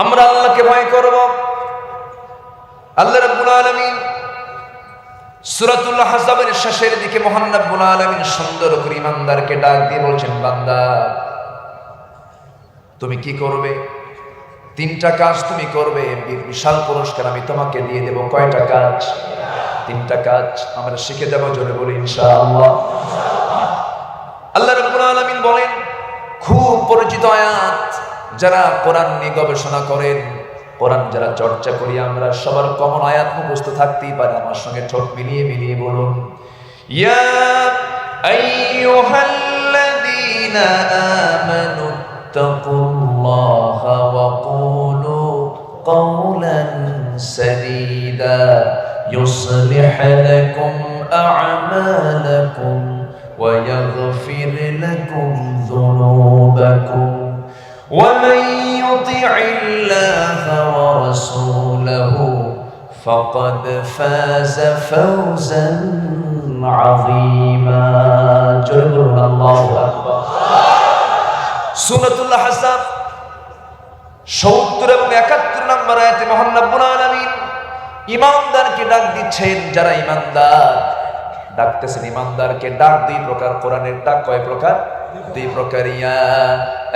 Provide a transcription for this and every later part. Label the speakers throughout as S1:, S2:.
S1: আমরা আল্লাহকে ভয় করব। আল্লাহ রাব্বুল আলামিন সূরাতুল আহজাবের শেষের দিকে মহান রাব্বুল আলামিন সুন্দর করে ইমানদারকে ডাক দিয়ে বলছেন, বান্দা তুমি কি করবে? তিনটা কাজ তুমি করবে, বিশাল পুরস্কার আমি তোমাকে দিয়ে দেব। কয়টা কাজ? তিনটা কাজ। আমরা শিখে যাব, জোরে বলি ইনশাআল্লাহ। আল্লাহ রাব্বুল আলামিন বলেন, খুব পরিচিত আয়াত, যারা কোরআন নিয়ে গবেষণা করেন, কোরআন যারা চর্চা করি, আমরা সবার কমন আয়াত মুখস্থ থাকতেই পারে। আমার সঙ্গে ঠোঁট মিলিয়ে মিলিয়ে বলুন, ইয়া আইয়ুহাল্লাযীনা আমানু তাকুল্লাহা ওয়া কুলু কাওলান সাদীদা ইউসলিহ লাকুম আ'মালাকুম ওয়া ইয়াগফির লাকুম যুনুবাকুম ومن يطع الله ورسوله فقد فاز فوزا عظيما جل الله اكبر সূরাতুল আহজাব 70 এবং 71 নম্বর আয়াতে মহান রব্বুল আলামিন ঈমানদারকে ডাক দিচ্ছেন। যারা ঈমানদার, ডাকতেছেন ঈমানদারকে। ডাক দুই প্রকার, কোরআনের ডাক কয় প্রকার? দুই প্রকার। ইয়া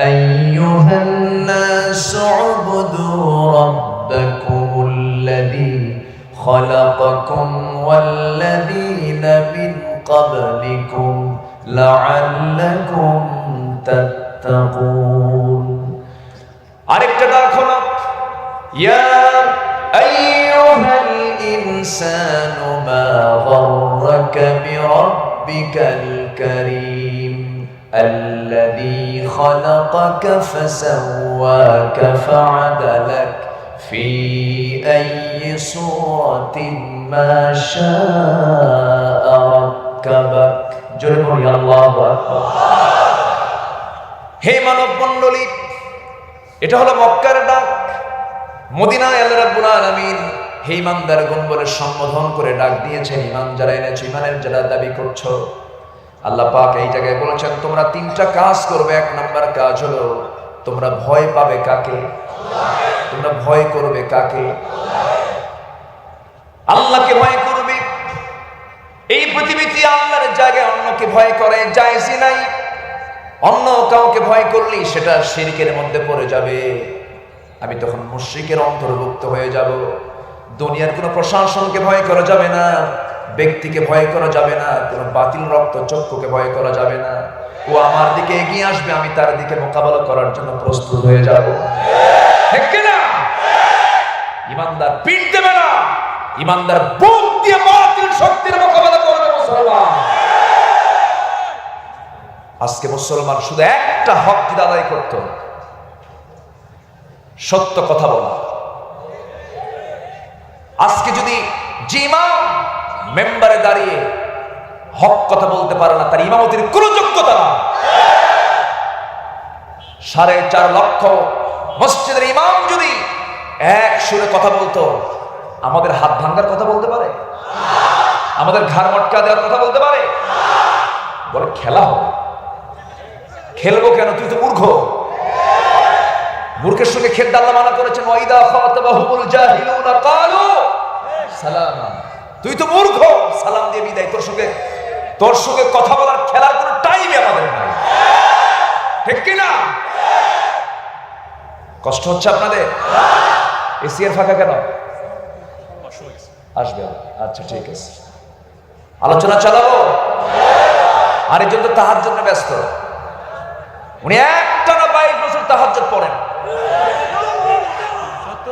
S1: আইয়ুহান নাসু উবুদু রাব্বাকুমুল্লাযী খালাকাকুম ওয়াল্লাযীনা মিন ক্বাবলিকুম লাআল্লাকুম তাত্তাকুন। আরেকটা ডাক হলো ইয়া আইয়ুহাল ইনসানু মা গাররাকা বিরাব্বিকাল কারীম الذي خلقك فسواك فعدلك في أي صورة ما شاء ركبك جربوا يا الله أكبر। হে মানব মণ্ডলী, এটা হলো মক্কার ডাক। মদিনায় আল্লাহ রাব্বুল আলামিন হে ঈমানদারগণ বলে সম্বোধন করে ডাক দিয়েছেন। ঈমান যারা এনেছো, ঈমানের যারা দাবি করছো, আল্লাহ পাক এই জায়গায় বলেছেন তোমরা তিনটা কাজ করবে। এক নাম্বার কাজ হলো তোমরা ভয় পাবে কাকে? তোমরা ভয় করবে কাকে? আল্লাহকে ভয় করবে। এই পৃথিবীতে আল্লাহর জায়গায় অন্যকে ভয় করে জায়েজই নাই। অন্য কাউকে ভয় করলেই সেটা শিরকের মধ্যে পড়ে যাবে, আমি তখন মুশরিকের অন্তর্ভুক্ত হয়ে যাব। দুনিয়ার কোনো প্রশাসনকে ভয় করা যাবে না, ব্যক্তিকে ভয় করা যাবে না, কোনো বাতিল রক্ত চক্ষুকে ভয় করা যাবে না। ও আমার দিকে এগিয়ে আসবে, আমি তার দিকে মোকাবেলা করার জন্য প্রস্তুত হয়ে যাব। ঠিক কি না? ঈমানদার পিঠ দেবে না, ঈমানদার বুক দিয়ে বাতিল শক্তির মোকাবেলা করবে মুসলমান। আজকে মুসলমান শুধু একটা হক যদি আদায় করত, সত্য কথা বলা। আজকে যদি যে ইমাম মেম্বারে দাঁড়িয়ে হক কথা বলতে পারে না, তার ইমামতির কোন যোগ্যতা না। 4.5 লক্ষ মসজিদের ইমাম যদি এক সুরে কথা বলতো, আমাদের হাত ভাঙ্গার কথা বলতে পারে? আমাদের ঘাড় মটকা দেওয়ার কথা বলতে পারে? বলে খেলা হবে। খেলবো কেন? তুই তো মূর্খ। মূর্খের সঙ্গে খেলতে আল্লাহ মানা করেছেন, ওয়াইদা খাতাবাহুমুল জাহিলুনা ক্বালু সালামা। তুই তো মূর্খ, সালাম দিয়ে বিদায়। তোর সঙ্গে কথা বলার খেলার কোনো টাইমই আমাদের নাই। ঠিক কি না? কষ্ট হচ্ছে আপনাদের? এসি এর ফাঁকা কেন? আসবে। আচ্ছা ঠিক আছে, আলোচনা চালাবো। আরেকজন তো তাহাজ্জুদ নিয়ে ব্যস্ত। উনি একটানা 22 বছর তাহাজ্জুদ পড়েন,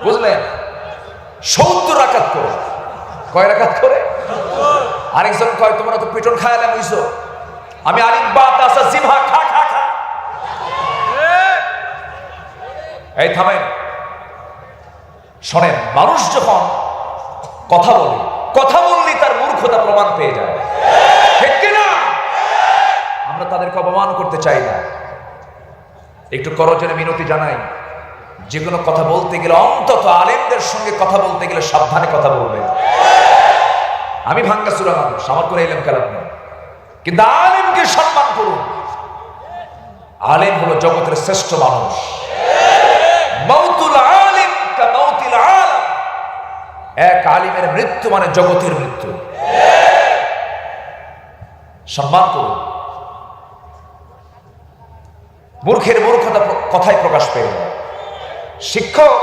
S1: বুঝলেন? 70 রাকাত করে। কয় রাকাত করে? আরেকজন কয় তোমরা তো পিটন খায়ালাম হইছো, আমি আরিফ বা তাসা জিমহা খা খা খা। এই থামেন, শোনেন। মানুষ যখন কথা বললেই তার মূর্খতা প্রমাণ পেয়ে যায়। ঠিক কি না? আমরা তাদেরকে অপমান করতে চাই না। একটু করজনে মিনতি জানাই, যে কোনো কথা বলতে গেলে অন্তত আলেমদের সঙ্গে কথা বলতে গেলে সাবধানে কথা বলবে। আমি ভাঙ্গাচুরা মানুষ, আমার করে এলেম কালাম নেই, কিন্তু আলেমকে সম্মান করুন। আলেম হলো জগতের শ্রেষ্ঠ মানুষ। মাউতুল আলিম আলিমের মৃত্যু মানে জগতের মৃত্যু। সম্মান করুন। মূর্খের মূর্খতা কথায় প্রকাশ পেয়ে যায়। শিক্ষক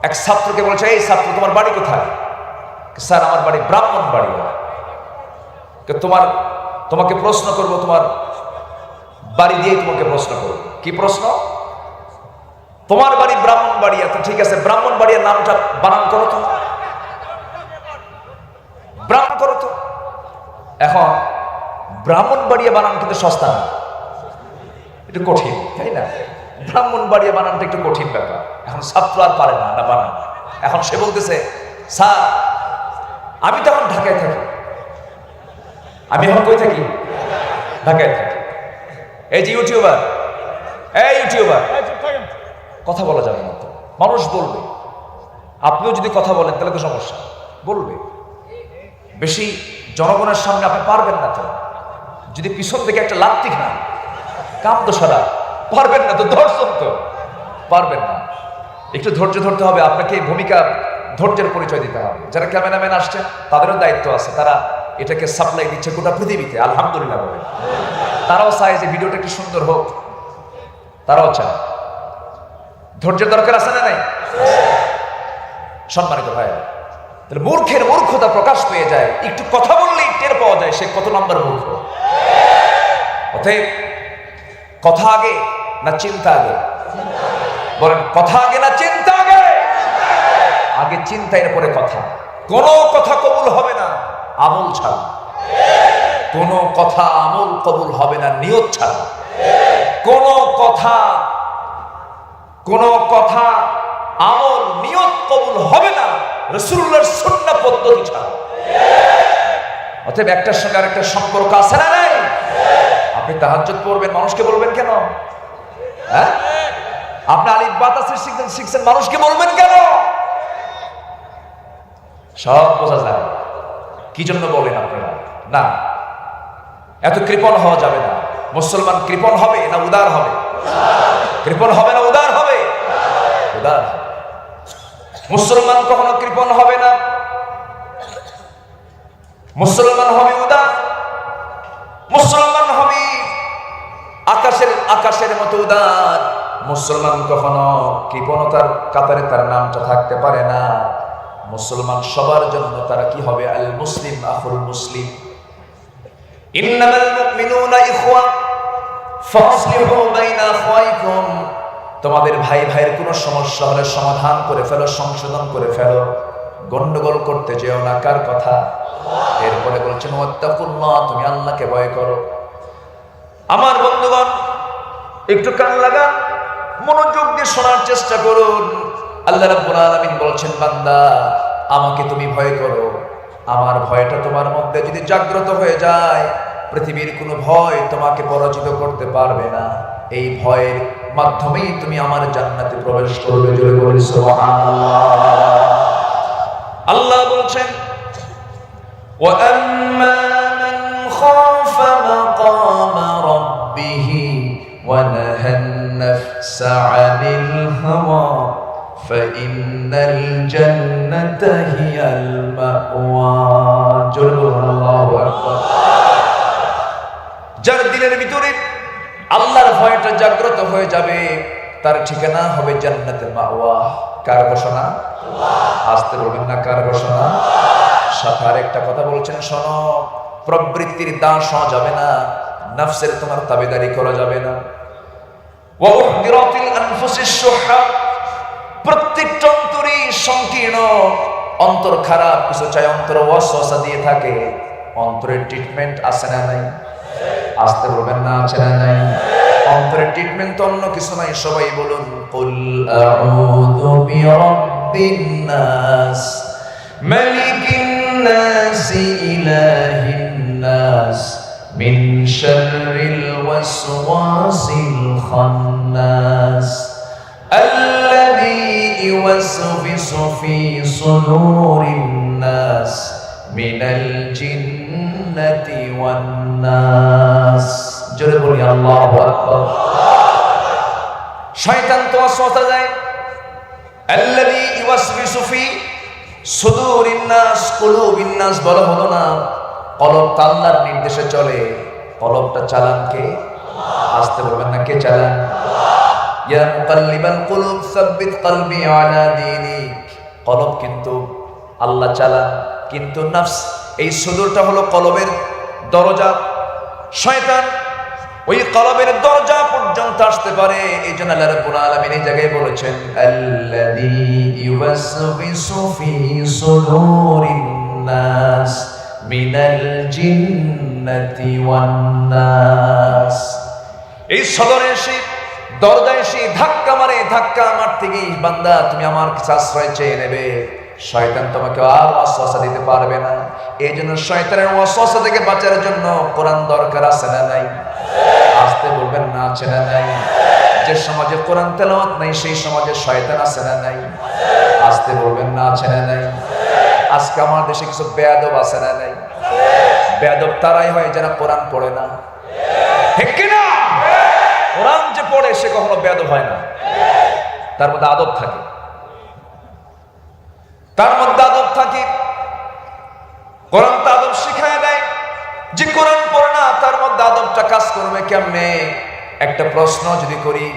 S1: এক ছাত্রকে বলছে, এই ছাত্র তোমার বাড়ি কোথায়? স্যার আমার বাড়ি ব্রাহ্মণবাড়িয়া। তোমাকে প্রশ্ন করব, তোমার বাড়ি দিয়ে তোমাকে প্রশ্ন করব। কি প্রশ্ন? তোমার বাড়ি ব্রাহ্মণবাড়িয়া, তো ঠিক আছে, ব্রাহ্মণবাড়িয়ার নামটা বানান করো তো, ব্রাহ্মণ করো তো। এখন ব্রাহ্মণবাড়িয়া বানান কিন্তু সস্তা না, একটু কঠিন, তাই না? ব্রাহ্মণবাড়িয়া বানানটা একটু কঠিন ব্যাপার। এখন ছাত্র আর পারে না বানান। এখন সে বলতেছে, স্যার আমি তো এখন ঢাকায় থাকি। আমি এখন কই থাকি? ঢাকায় থাকি। এই যে ইউটিউবার, কথা বলা যাবে না তো, মানুষ বলবে। আপনিও যদি কথা বলেন তাহলে তো সমস্যা, বলবে। বেশি জনগণের সামনে আপনি পারবেন না তো। যদি পিছন থেকে একটা লাত্তি খান, কাম তো সারা পারবেন না তো, দর্শন তো পারবেন না। একটু ধৈর্য ধরতে হবে আপনাকে। ভূমিকা ধৈর্যের পরিচয় দিতে হবে। যারা ক্যামেরাম্যান আসছে তাদেরও দায়িত্ব আছে, তারা এটাকে সাপ্লাই দিচ্ছে গোটা পৃথিবীতে, আলহামদুলিল্লাহ বলে। তারাও চায় যে ভিডিওটা একটু সুন্দর হোক, তারাও চায়। ধৈর্যের দরকার আছে না নাই? সম্মানিত ভাই, তাহলে মূর্খের মূর্খতা প্রকাশ পেয়ে যায়। একটু কথা বললেই টের পাওয়া যায় সে কত নম্বর মূর্খ। অতএব কথা আগে না চিন্তা আগে? বলেন, কথা আগে না চিন্তা আগে? আগে চিন্তা, এরপরে কথা। কোন কথা কবুল হবে না আমল ছাড়া। কোন কথা আমল কবুল হবে না নিয়ত ছাড়া। কোন কথা আমল নিয়ত কবুল হবে না রাসূলুল্লাহর সুন্নাহ পদ্ধতি ছাড়া। অতএব একটার সঙ্গে আরেকটা সম্পর্ক আছে না নাই? আপনি তাহাজ্জুদ পড়বেন, মানুষকে বলবেন কেন? হ্যাঁ, আপনি আলিফ বা তাসবিহ শিখছেন, মানুষকে বলবেন কেন? সব বোঝা যায়। কি জন্য বলেন আপনারা? না, এত কৃপণ হওয়া যাবে না। মুসলমান কৃপণ হবে না উদার হবে? কৃপণ হবে না উদার হবে? উদার হবে। মুসলমান কখনো কৃপণ হবে না, মুসলমান হবে উদার। মুসলমান হবে আকাশের মতো উদার। মুসলমান কখনো কৃপণতার কাতারে তার নামটা থাকতে পারে না। মুসলমান সবার জন্য তারা কি হবে? আল মুসলিম আখুল মুসলিম। ইন্নামাল মুমিনুনা ইখওয়া ফাসলিহু বাইনা আখওয়াইকুম। তোমাদের ভাই ভাইয়ের কোনো সমস্যা হলে সমাধান করে ফেলো, সংশোধন করে ফেলো, গন্ডগোল করতে যেও না। কার কথা? এরপরে বলছেন ওয়াত্তাকুল্লাহ, তুমি আল্লাহকে ভয় করো। আমার বন্ধুগণ, একটু কান লাগান, মনোযোগ দিয়ে শোনার চেষ্টা করুন। আল্লাহ রাব্বুল আলামিন বলছেন, বান্দা আমাকে তুমি ভয় করো। আমার ভয়টা তোমার মধ্যে যদি জাগ্রত হয়ে যায়, পৃথিবীর কোনো ভয় তোমাকে পরাজিত করতে পারবে না। এই ভয়ের মাধ্যমেই তুমি আমার জান্নাতে প্রবেশ করবে। জোরে বলি সুবহানাল্লাহ। আল্লাহ বলছেন, ওয়া আম্মা মান খাফা মাকামা রাব্বিহি ওয়া নাহান নাফসা আনিল হাওয়া ফাইন্নাল জান্নাতা হিয়াল মাওয়া। জোরে বলুন আল্লাহু আকবার। যার দিলের ভিতরে আল্লাহর ভয়টা জাগ্রত হয়ে যাবে, তার ঠিকানা হবে জান্নাতুল মাওয়া। কার ঘোষণা? আসতে বলবেন না, কার ঘোষণা? সাথে আরেকটা কথা বলছেন, শোনো, প্রবৃত্তির দাস হওয়া যাবে না, নফসের তোমার তাবেদারি করা যাবে না। ওয়া উহদিরাতিল আনফুসিশ শুহা, প্রত্যেকটা অন্তরই সংকীর্ণ, অন্তর খারাপ, কিছু চাই, অন্তর ওয়াসওয়াসা দিয়ে থাকে। অন্তরের ট্রিটমেন্ট আছে না নাই? আসতে বলবেন না, আছে না নাই? অন্তরের ট্রিটমেন্ট তো অন্য কিছু নাই। সবাই বলুন, কুল আউযু বিরাব্বিন নাস মালিকিন নাস ইলাহিন নাস মিন শাররিল ওয়াসওয়াসিল খান্নাস আল্লাযী ইউওয়াসওয়িসু ফী সুদুরিন নাস মিনাল জিন্নাতি ওয়ান নাস। জোরে বলি আল্লাহু আকবার। শয়তান তো ওয়াসওয়াসা দেয়। আল্লাযী ইউওয়াসওয়িসু ফী সুদুরিন নাস কুলুবিন নাস বলা হলো না? কলব তো আল্লাহর নির্দেশে চলে। কলবটা চালান কে? আসতে বলবেন না, কে চালান? ইয়া মুকাল্লিবাল কুলুব সাব্বিত কলবি আলা দীনিক। কলব কিন্তু আল্লাহ চালান, কিন্তু নফস, এই সুদূরটা হলো কলবের দরজা। শয়তান ওই কলবের দরজা পর্যন্ত আসতে পারে। এই জন্য আল্লাহ রাব্বুল আলামিন এই জায়গায় বলেছেন, আল্লাযী ইউওয়াসওয়িসু ফি সুদুরিন নাস মিনাল জিন্নাতি ওয়ান নাস। এই সদরে এসে দরজায় এসে ধাক্কা মারে, ধাক্কা মারতে গিয়ে বান্দা তুমি আমার কাছে আশ্রয় চেয়ে নেবে, শয়তান তোমাকে আর ওয়াসওয়াসা দিতে পারবে না। এই জন্য শয়তানের ওয়াসওয়াসা থেকে বাঁচার জন্য কোরআন দরকার আছে না নাই? আসতে বলবেন না, আছে না নাই? যে সমাজে কোরআন তেলাওয়াত নাই সেই সমাজে শয়তান আছে না নাই? আসতে বলবেন না, আছে না নাই? আজকে আমার দেশে কিছু বেয়াদব আছে না নাই? বেয়াদব তারাই হয় যারা কোরআন পড়ে না, ঠিক কিনা? কোরআন যে পড়ে সে কখনো বেয়াদব হয় না, তার মধ্যে আদব থাকে, তার মধ্যে আদব থাকে। কোরআন তো আদব শিখায় দেয়। যে কোরআন পড়ে না তার মধ্যে আদবটা কাজ করবে কেমনে? একটা প্রশ্ন যদি করি,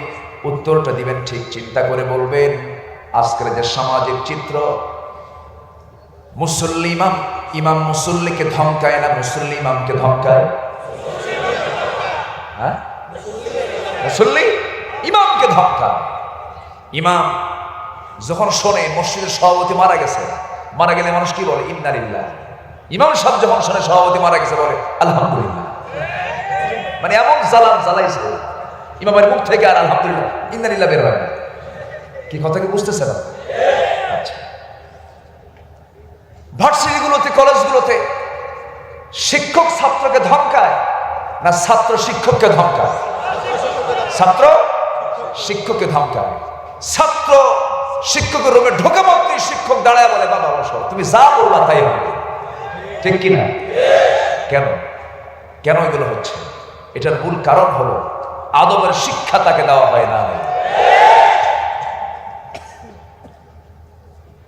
S1: উত্তরটা দিবেন ঠিক চিন্তা করে বলবেন। আজকের যে সামাজিক চিত্র, মুসল্লি ইমাম মুসল্লিকে ধমকায় না মুসল্লি ইমামকে ধমকায়? হ্যাঁ, মুসল্লি ইমামকে ধমকায়। ইমাম যখন শোনে মসজিদের সভাপতি মারা গেছে, মারা গেলে মানুষ কি বলে? ইন্না লিল্লাহ। ইমাম সাহেব যখন শোনে সভাপতি মারা গেছে বলে আলহামদুলিল্লাহ। মানে এমন জ্বালাইছে ইমামের মুখ থেকে আর আলহামদুলিল্লাহ ইন্না লিল্লাহ বের হয় না। কি কথা কি বুঝতেছেন? আচ্ছা, ভার্সিটিগুলোতে কলেজগুলোতে শিক্ষক ছাত্রকে ধমকায় না ছাত্র শিক্ষককে ধমকায়? ছাত্র শিক্ষককে ধমকায়। ছাত্র শিক্ষকের রুমে ঢোকা মাত্রই শিক্ষক দাঁড়ায় বলে বাবা বসো, তুমি যা বলবা তাই হবে, ঠিক কিনা? কেন কেন এগুলো হচ্ছে? এটার মূল কারণ হলো আদবের শিক্ষা তাকে দেওয়া হয় না।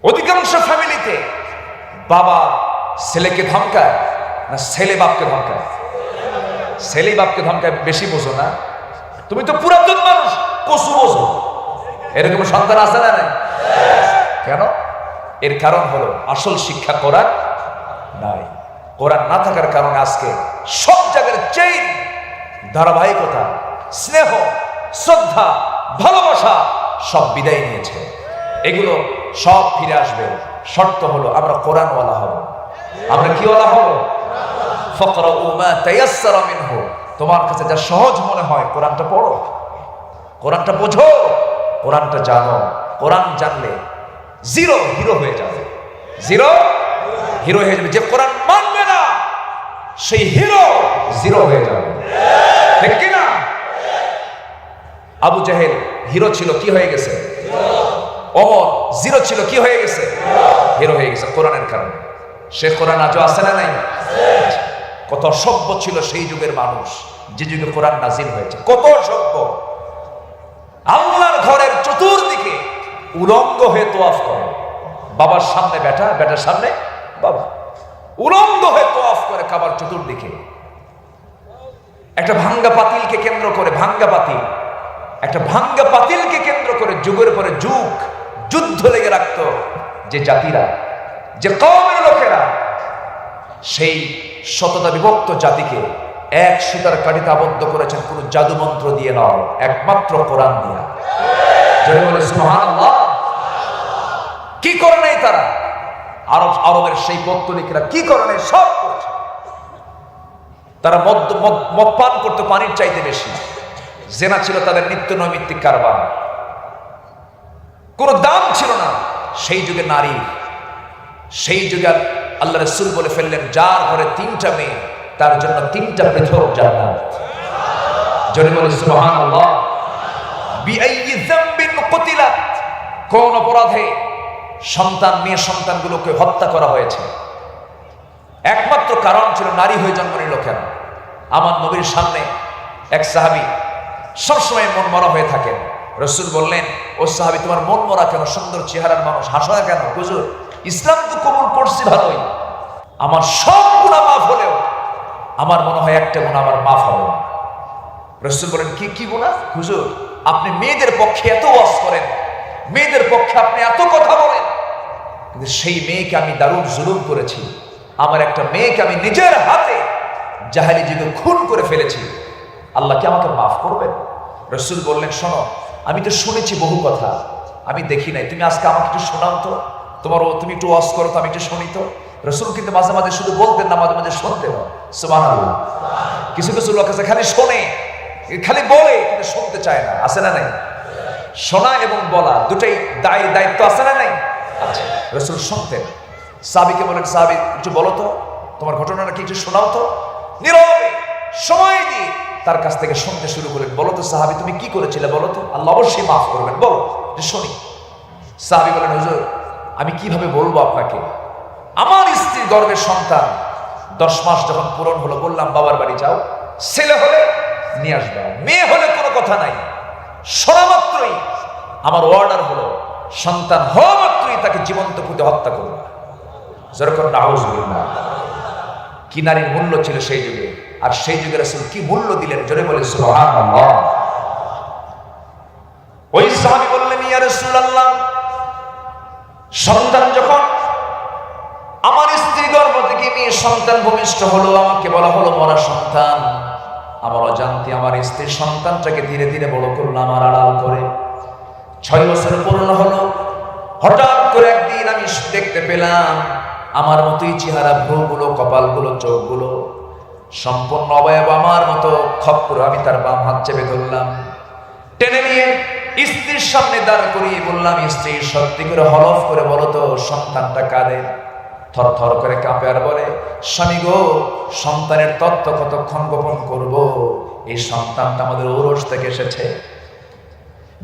S1: অধিকাংশ ফ্যামিলিতে বাবা ছেলেকে ধমকায় না ছেলে বাপকে ধমকায়? ছেলে বাপকে ধমকায়। বেশি বোঝো না, তুমি তো পুরাতন মানুষ, কচু বোঝো। এরকম সন্তান আছে না নাই? কেন? এর কারণ হলো আসল শিক্ষা কোরআন নাই। কোরআন না থাকার কারণে আজকে সব জায়গার চেইন, ধারাবাহিকতা, স্নেহ, শ্রদ্ধা, ভালোবাসা সব বিদায় নিয়েছে। এগুলো সব ফিরে আসবে। শর্ত হলো আমরা কোরআনওয়ালা হব। আমরা কি ওয়ালা হব? ফাকরাউ মা তায়াসসারা মিনহু। তোমার কাছে যা সহজ মনে হয় কোরআনটা পড়ো, কোরআনটা বোঝো, কোরআনটা জানো। কোরআন জানলে জিরো হিরো হয়ে যাবে, জিরো হিরো হয়ে যাবে। যে কোরআন মানবে না সেই হিরো জিরো হয়ে যাবে, ঠিক কিনা? আবু জাহেল হিরো ছিল, কি হয়ে গেছে? ওমর জিরো ছিল, কি হয়ে গেছে? হিরো হয়ে গেছে কোরআনের কারণে। সে কোরআন আজও আছে না নাই? কত অসভ্য ছিল সেই যুগের মানুষ, যে যুগে কোরআন নাজিল হয়েছে। কত অসভ্য! আল্লাহর ঘরের চতুর্দিকে উলঙ্গ হয়ে তোয়াফ করে। বাবার সামনে বেটা, বেটার সামনে বাবা, উলঙ্গ হয়ে তোয়াফ করে কাবার চতুর্দিকে। একটা ভাঙ্গা পাতিলকে কেন্দ্র করে, ভাঙ্গা পাতিল, একটা ভাঙ্গা পাতিলকে কেন্দ্র করে যুগের পরে যুগ যুদ্ধ লেগে রাখতো যে জাতিরা, যে কওমের লোকেরা, সেই শততা বিভক্ত জাতিকে এক সুতার কাঠিতে আবদ্ধ করেছেন কোন জাদু মন্ত্র দিয়ে নয়, একমাত্র কোরআন দিয়া। যারা বলে সুবহানাল্লাহ। কি করে নাই তারা? আরবের সেই পত্তলিকেরা কি করে নাই? সব করেছে। তারা মদ পান করতে পানির চাইতে বেশি। জেনা ছিল তাদের নিত্য নৈমিত্তিক কারবার। কোনো দাম ছিল না সেই যুগে নারী। সেই যুগে আল্লাহ রাসূল বলে ফেললেন, যার ঘরে 3টা মেয়ে তার জন্য 3টা পৃথক জান্নাত। জোরে বলে সুবহানাল্লাহ। বিআইয়ি যামবিন কুতিলাত, কোন অপরাধে মেয়ে সন্তানগুলোকে হত্যা করা হয়েছে? একমাত্র কারণ ছিল নারী হয়ে জন্ম নিল কেন? আমার নবীর সামনে এক সাহাবী সবসময় মন মরা হয়ে থাকেন। রাসূল বললেন, ও সাহাবী তোমার মন মরা কেন? সুন্দর চেহারার মানুষ, হাসো না কেন? হুজুর ইসলাম তো কবুল করছি ভালোই, আমার সব গুনাহ মাফ হলেও আমার মনে হয় একটা গুনাহ আমার মাফ হবে না। রাসূল বলেন, কি গুনাহ হুজুর? আপনি মেয়েদের পক্ষে এত ওয়াজ করেন, মেয়েদের পক্ষে আপনি এত কথা বলেন, কিন্তু সেই মেয়েকে আমি দারুণ জুলুম করেছি। আমার একটা মেয়েকে আমি নিজের হাতে জাহেলি যুগে খুন করে ফেলেছি, আল্লাহ কি আমাকে মাফ করবেন? রাসূল বললেন, শোনো, আমি তো শুনেছি বহু কথা, আমি দেখি নাই, তুমি আজকে আমাকে একটু শোনাও তো, তুমি একটু ওয়াজ করো তো, আমি একটু শুনি তো। রাসূল কিন্তু মাঝে মাঝে শুধু বলতেন না, মাঝে মাঝে শুনতেন। সুবহানাল্লাহ। কিছু কিছু লোক আছে খালি শোনে, খালি বলে, কিন্তু শুনতে চায় না, আছে না নাই? শোনা এবং বলা দুটাই দায়িত্ব, আছে না নাই? আচ্ছা, রাসূল শুনতেন। সাহাবীকে বলেন, সাহাবী একটু বলো তো, তোমার ঘটনাটা কি, একটু শোনাও তো। নীরবে সময় দিয়ে তার কাছ থেকে শুনতে শুরু করলেন। বলো তো সাহাবী, তুমি কি করেছিলে বলো তো, আল্লাহ অবশ্যই মাফ করবেন, বলো, যে শুনি। সাহাবী বলেন, হুজুর আমি কিভাবে বলবো আপনাকে, আমার স্ত্রীর গর্ভের সন্তান 10 মাস যখন পূরণ হলো, বললাম বাবার বাড়ি যাও, ছেলে হলে নিয়ে আসবা, মেয়ে হলে কোনো কথা নাই। শোনা মাত্রই আমার অর্ডার হলো, সন্তান হওয়া মাত্রই তাকে জীবন্ত পুঁতে হত্যা করবে। যেরকম নাউজুবিল্লাহ। কি নারীর মূল্য ছিল সেই যুগে, আর সেই যুগে রাসূল কি মূল্য দিলেন, জোরে বলে সুবহানাল্লাহ। ওই সাহাবী বললেন, ইয়া রাসূলুল্লাহ, সন্তান যখন আমার স্ত্রী গর্ভ থেকে মেয়ে সন্তান ভূমিষ্ঠ হলো, আমাকে বলা হলো মরা সন্তান। আমার অজান্তে আমার স্ত্রীর সন্তানটাকে ধীরে ধীরে বড় করলো আমার আড়াল করে। 6 বছর পূর্ণ হলো, হঠাৎ করে একদিন আমি দেখতে পেলাম আমার মতোই চেহারা, ভ্রুগুলো, কপালগুলো, চোখগুলো সম্পূর্ণ অবয়ব আমার মতো খপ্পর। আমি তার বাম হাত চেপে ধরলাম, টেনে নিয়ে স্ত্রীর সামনে দাঁড় করিয়ে বললাম, স্ত্রী সত্যি করে হলফ করে বলো তো, সন্তানটা কাঁদে, থর থর করে কাঁপে, আর বলে, স্বামী গো, সন্তানের তত্ত্ব কতক্ষণ গোপন করব, এই সন্তানটা আমাদের ঔরস থেকে এসেছে।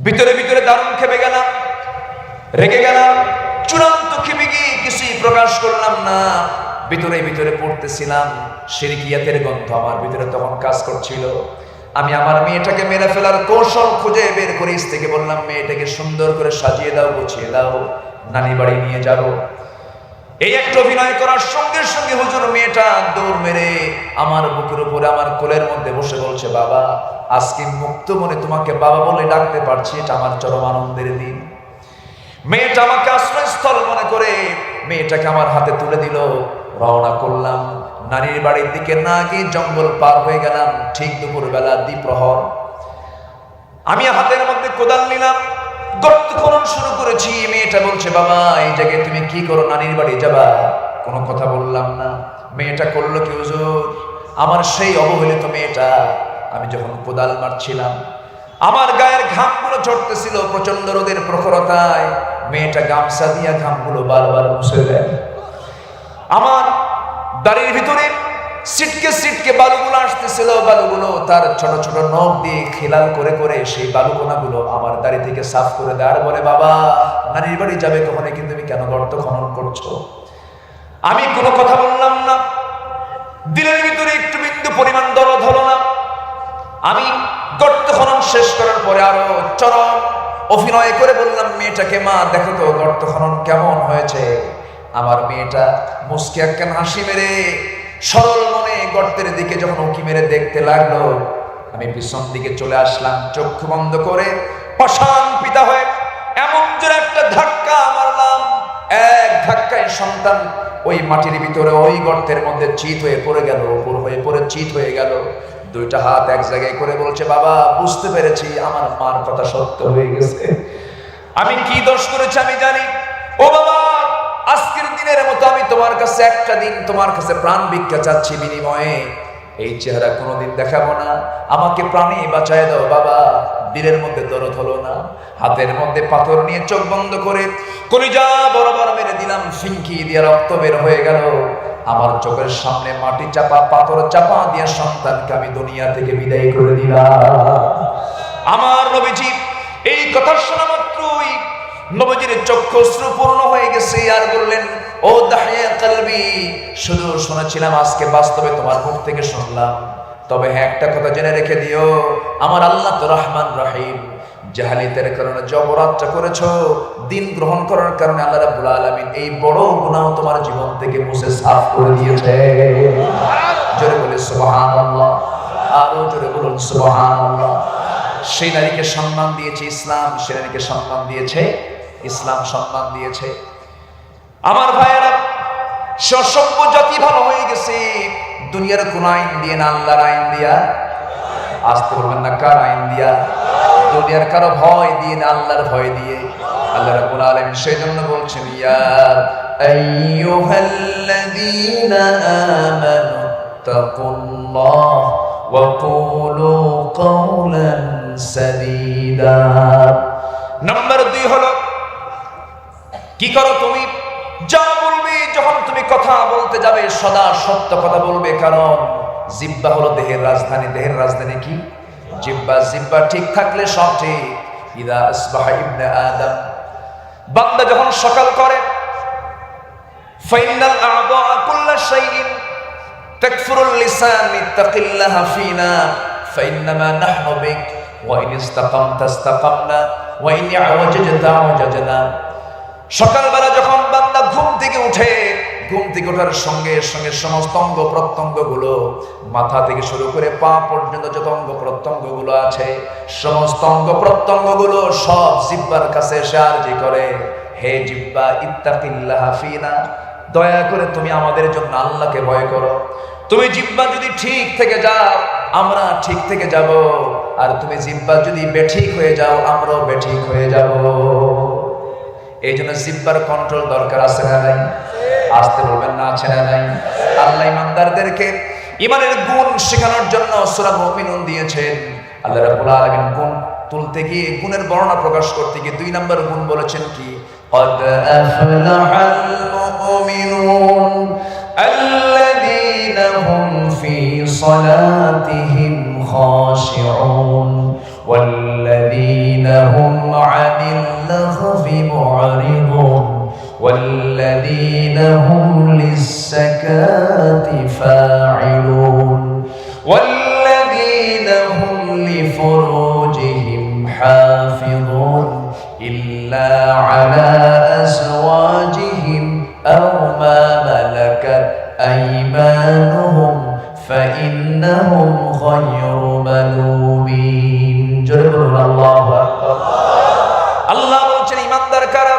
S1: ভিতরে ভিতরে দারুণ খেপে গেলাম, রেগে গেলাম, চূড়ান্ত খেপে গিয়ে কিছুই প্রকাশ করলাম না। ভিতরে ভিতরে পড়তেছিলাম, শিরকিয়াতের গন্ধ আমার ভিতরে তখন কাজ করছিল। আমি আমার মেয়েটাকে মেরে ফেলার কৌশল খুঁজে বের করে স্ত্রীকে বললাম, মেয়েটাকে সুন্দর করে সাজিয়ে দাও, গুছিয়ে দাও, নানি বাড়ি নিয়ে যাব। এই একটা অভিনয় করার সঙ্গে সঙ্গে হুজুর মেয়েটা দৌড় মেরে আমার বুকের উপরে আমার কোলের মধ্যে বসে বলছে, বাবা, আজকে মুক্ত মনে তোমাকে বাবা বলে ডাকতে পারছি, এটা আমার চরম আনন্দের দিন। মেয়েটা আমাকে আশ্রয়স্থল মনে করে মেয়েটাকে আমার হাতে তুলে দিল। রওনা করলাম নানির বাড়ির দিকে, না গিয়ে জঙ্গল পার হয়ে গেলাম। ঠিক দুপুরবেলা দ্বিপ্রহর, আমি হাতের মধ্যে কোদাল নিলাম, গর্ত খনন শুরু করেছি। মেয়েটা বলছে, বাবা এই জায়গায় তুমি কি করো, নানির বাড়ি যাবা? কোনো কথা বললাম না। মেয়েটা করলো কি, হুজুর আমার সেই অবহেলিত মেয়েটা, আমি যখন কোদাল মারছিলাম আমার গায়ের ঘামগুলো ঝরতেছিল প্রচন্ড রোদের প্রখরতায়। মেয়েটা গামছা দিয়া ঘামগুলো বারবার মুছে দেয়। আমার দাড়ির ভিতরে সিটকে সিটকে বালুগুলো আসতেছিল, বালুগুলো তার ছোট ছোট নখ দিয়ে খেলাল করে করে সেই বালুকণাগুলো আমার দাড়ি থেকে সাফ করে দেয়, আর বলে, বাবা নানির বাড়ি যাবে কখন, কিন্তু তুমি কেন গর্ত খনন করছো? আমি কোনো কথা বললাম না, দিলের ভিতরে একটু বিন্দু পরিমাণ দরদ হলো না। আমি গর্ত খনন শেষ করার পরে আরো চরম অভিনয় করে বললাম মেয়েটাকে, মা দেখো তো গর্ত খনন কেমন হয়েছে। আমার মেয়েটা মুস্কি একখান হাসি মেরে সরল মনে গর্তের দিকে যখন উঁকি মেরে দেখতে লাগলো, আমি পিছন দিকে চলে আসলাম, চক্ষু বন্ধ করে পাষাণ পিতা হয়ে এমন জোরে একটা ধাক্কা মারলাম, এক ধাক্কায় সন্তান ওই মাটির ভিতরে ওই গর্তের মধ্যে চিত হয়ে পড়ে গেল, উপর হয়ে পড়ে চিত হয়ে গেল। দুইটা হাত এক জায়গায় করে বলছে, বাবা বুঝতে পেরেছি, আমার মার কথা সত্য হয়ে গেছে, আমি কি দোষ করেছি আমি জানি। ও বাবা, আজকের দিনের মতো আমি তোমার কাছে একটা দিন তোমার কাছে প্রাণ ভিক্ষা চাচ্ছি, বিনিময়ে এই চেহারা কোনোদিন দেখাবো না, আমাকে প্রাণে বাঁচায় দাও বাবা। দিলের মধ্যে দরদ হলো না, হাতের মধ্যে পাথর নিয়ে চোখ বন্ধ করে কলিজা বরাবর মেরে দিলাম, ফিঙ্কি দিয়ে রক্ত বের হয়ে গেল। আমার চোখের সামনে মাটি চাপা, পাথর চাপা দিয়ে সন্তানকে আমি দুনিয়া থেকে বিদায় করে দিলাম। আমার নবীজি এই কথা শোনা মাত্রই নবীজির চক্ষুশ্রু পূর্ণ হয়ে গেছে, আর বললেন, ও দাহিয়া কলবি, শুধু শুনেছিলাম, আজকে বাস্তবে তোমার মুখ থেকে শুনলাম। তবে হ্যাঁ, একটা কথা জেনে রেখে দিও, আমার আল্লাহ তো রহমান রহিম, জাহালিয়াতের কারণে যে অপরাধটা করেছো, দিন গ্রহণ করার কারণে আল্লাহ রাব্বুল আলামিন এই বড় গুনাহ তোমার জীবন থেকে মুছে সাফ করে দিয়েছে। জোরে বলে সুবহানাল্লাহ, আরো জোরে বলুন সুবহানাল্লাহ। সেই নারীকে সম্মান দিয়েছে ইসলাম, সেই নারীকে সম্মান দিয়েছে ইসলাম, সম্মান দিয়েছে। আমার ভাইয়েরা, সভ্য জাতি ভালো হয়ে গেছে দুনিয়ার কোন আইন দিয়ে না, আল্লাহর আইন দিয়া। আসতে বলবেন না, কার আইন দিয়া? দুনিয়ার কারো ভয় দিয়ে না, আল্লাহর ভয় দিয়ে। আল্লাহ রাব্বুল আলামিন সেই জন্য বলছেন, ইয়া আইয়ুহাল্লাযীনা আমানু তাকুল্লাহ ওয়া কুলু কাওলান সাদীদা। নাম্বার 2 হলো, কি করো তুমি? যা বলবে, যখন তুমি কথা বলতে যাবে সদা সত্য কথা বলবে, কারণ জিহ্বা হলো দেহের রাজধানী। দেহের রাজধানী কি? জিহ্বা। জিহ্বা ঠিক থাকলে সব ঠিক। ইদা আসবাহা ইবনে আদম, বান্দা যখন সকাল করে, ফাইনাল আ'দা কুল্লা শাইইন তাকফুরুল লিসান ইত্তাকিল্লাহা ফিনা ফাইন্নামা নাহনু বিক ওয়া ইন ইসতাকামতা ইসতাকামনা ওয়া ইন আওয়াজাজতা আওয়াজাজনা। সকালবেলা যখন বান্দা ঘুম থেকে উঠে, ঘুম থেকে ওঠার সঙ্গে সঙ্গে সমস্ত অঙ্গ প্রত্যঙ্গ গুলো, মাথা থেকে শুরু করে পা পর্যন্ত যত অঙ্গ প্রত্যঙ্গ গুলো আছে, সমস্ত অঙ্গ প্রত্যঙ্গ গুলো সব জিহ্বার কাছে এসে আরজি করে, হে জিহ্বা ইত্তাকিল্লাহা ফিনা, দয়া করে তুমি আমাদের জন্য আল্লাহকে ভয় করো। তুমি জিহ্বা যদি ঠিক থেকে যাও, আমরা ঠিক থেকে যাব, আর তুমি জিহ্বা যদি বেঠিক হয়ে যাও, আমরাও বেঠিক হয়ে যাব। এই জন্য জিহ্বার কন্ট্রোল দরকার, আছে না নাই? আসতে বলবেন না, আছে না নাই? আল্লাহ ইমানদারদেরকে ইমানের গুণ শেখানোর জন্য সূরা মুমিনুন দিয়েছেন। আল্লাহ রাব্বুল আলামিন গুণ তুলতে গিয়ে, গুণের বর্ণনা প্রকাশ করতে গিয়ে 2 নম্বর গুণ বলেছেন কি? قد أفلح المؤمنون الذين هم في صلاتهم خاشعون والذين هم عن اللغو معرضون والذين هم للزكاة فاعلون والذين هم لفروجهم حافظون إلا على أزواجهم أو ما ملكت أيمانهم فإنهم غير ملومين. جل الله أكبر. আল্লাহ বলছেন, ইমানদার কারা,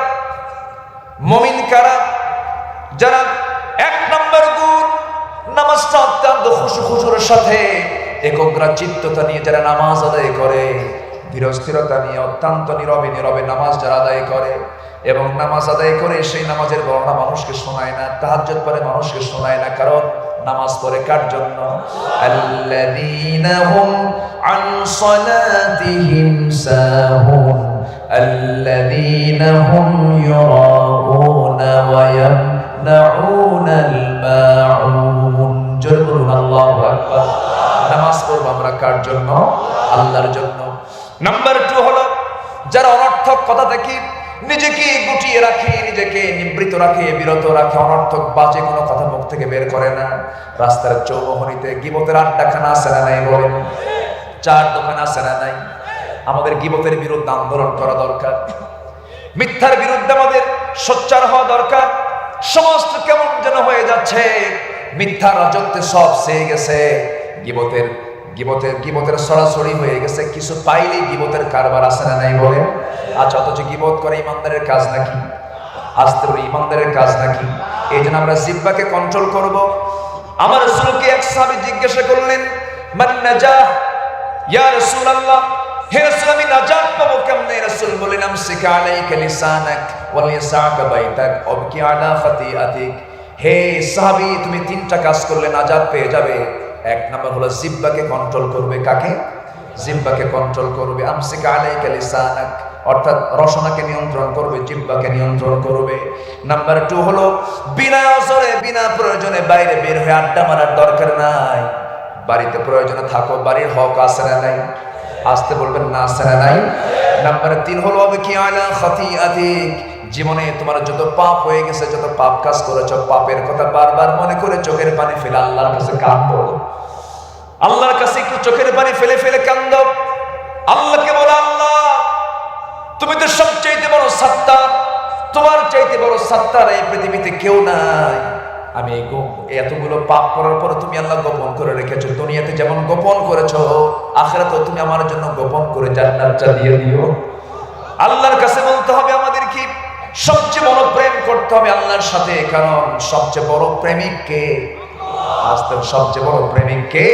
S1: মুমিন কারা? যারা 1 নম্বর গুণ, নামাজটা অত্যন্ত খুশুর সাথে একগ্রচিত্ততা নিয়ে যারা নামাজ আদায় করে, ধীরস্থিরতা নিয়ে অত্যন্ত নীরবে নীরবে নামাজ যারা আদায় করে, এবং নামাজ আদায় করে সেই নামাজের বর্ণনা মানুষকে শোনায় না, তাহাজ্জুদ পড়ে মানুষকে শোনায় না, কারণ নামাজ পড়ে কার জন্য? আল্লাযীনা হুম আন সালাতিহিম সাহুন আল্লাযীনা হুম ইউরাউনা ওয়া ইয়ামনাউনাল মাউন। জোরে বলুন আল্লাহু আকবার। নামাজ পড়ব আমরা কার জন্য? আল্লাহর জন্য। নাম্বার 2 হলো, যারা অনর্থক কথা থেকে নিজেকে গুটিয়ে রাখে, নিজেকে নিবৃত রাখে, বিরত রাখে, অনর্থক বাজে কোনো কথা মুখ থেকে বের করে না। রাস্তার চৌমুহনীতে গীবতের আড্ডাখানা আছে না নাই? বলেন। চার দোকান আছে না নাই? আমাদের গীবতের বিরুদ্ধে আন্দোলন করা দরকার, মিথ্যার বিরুদ্ধে আমাদের সোচ্চার হওয়া দরকার। সমস্ত কেমন যেন হয়ে যাচ্ছে, মিথ্যার রাজত্বে সব সেয়ে গেছে, গীবতের সরাসরি হয়ে গেছে, কিছু পাইলেই গীবতের কারবার আছে না নাই? বলেন। আচ্ছা, অথচ গীবত করে ইমানদারের কাজ নাকি? আসতে বলি, ইমানদারের কাজ নাকি? এই জন্য আমরা জিহ্বাকে কন্ট্রোল করব। আমার রাসূলকে এক সাহাবী জিজ্ঞাসা করলেন, মান নাজাহ ইয়া রাসূলুল্লাহ, হে রাসূল আমি নাজাত পাবো কেমনে? রাসূল বললেন, আমসিক আলাইকা লিসানাক ওয়াল ইয়াসাকা বাইতাক ওয়াবকি আলা খাতিআতিক। হে সাহাবী, তুমি 3টা কাজ করলে নাজাত পেয়ে যাবে। 1 নম্বর হলো জিহ্বাকে কন্ট্রোল করবে। কাকে? জিহ্বাকে কন্ট্রোল করবে। আমসিক আলাইকা লিসানাক, অর্থাৎ রসনাকে নিয়ন্ত্রণ করবে, জিহ্বাকে নিয়ন্ত্রণ করবে। নাম্বার 2 হলো বিনা অজরে বিনা প্রয়োজনে বাইরে বের হয়ে আড্ডা মারার দরকার নাই। বাড়িতে প্রয়োজনে থাকো, বাড়ির হক আছে না নাই? আসতে বলবেন না, আছে না নাই? নাম্বার 3 হলো কি আলা খাতিআতিক, জীবনে তোমার যত পাপ হয়ে গেছে, যত পাপ কাজ করেছো, পাপের কথা বারবার মনে করে চোখের পানি ফেলে আল্লাহর কাছে কাঁদো। আল্লাহর কাছে একটু চোখের পানি ফেলে ফেলে কাঁদো। আল্লাহকে বলো, আল্লাহ তুমি তো সবচাইতে বড় সত্তার, তোমার চাইতে বড় সত্তার এই পৃথিবীতে কেউ নাই। আমি এতগুলো পাপ করার পরে তুমি আল্লাহ গোপন করে রেখেছো, দুনিয়াতে যেমন গোপন করেছো আখিরাতেও তুমি আমার জন্য গোপন করে জান্নাতটা দিয়ে দিও। আল্লাহর কাছে বলতে হবে আমাদের কি সবচেয়ে বড় প্রেম করতে হবে আল্লাহর সাথে, কারণ সবচেয়ে বড় প্রেমিক কে? সবচেয়ে বড় প্রেমিক কে?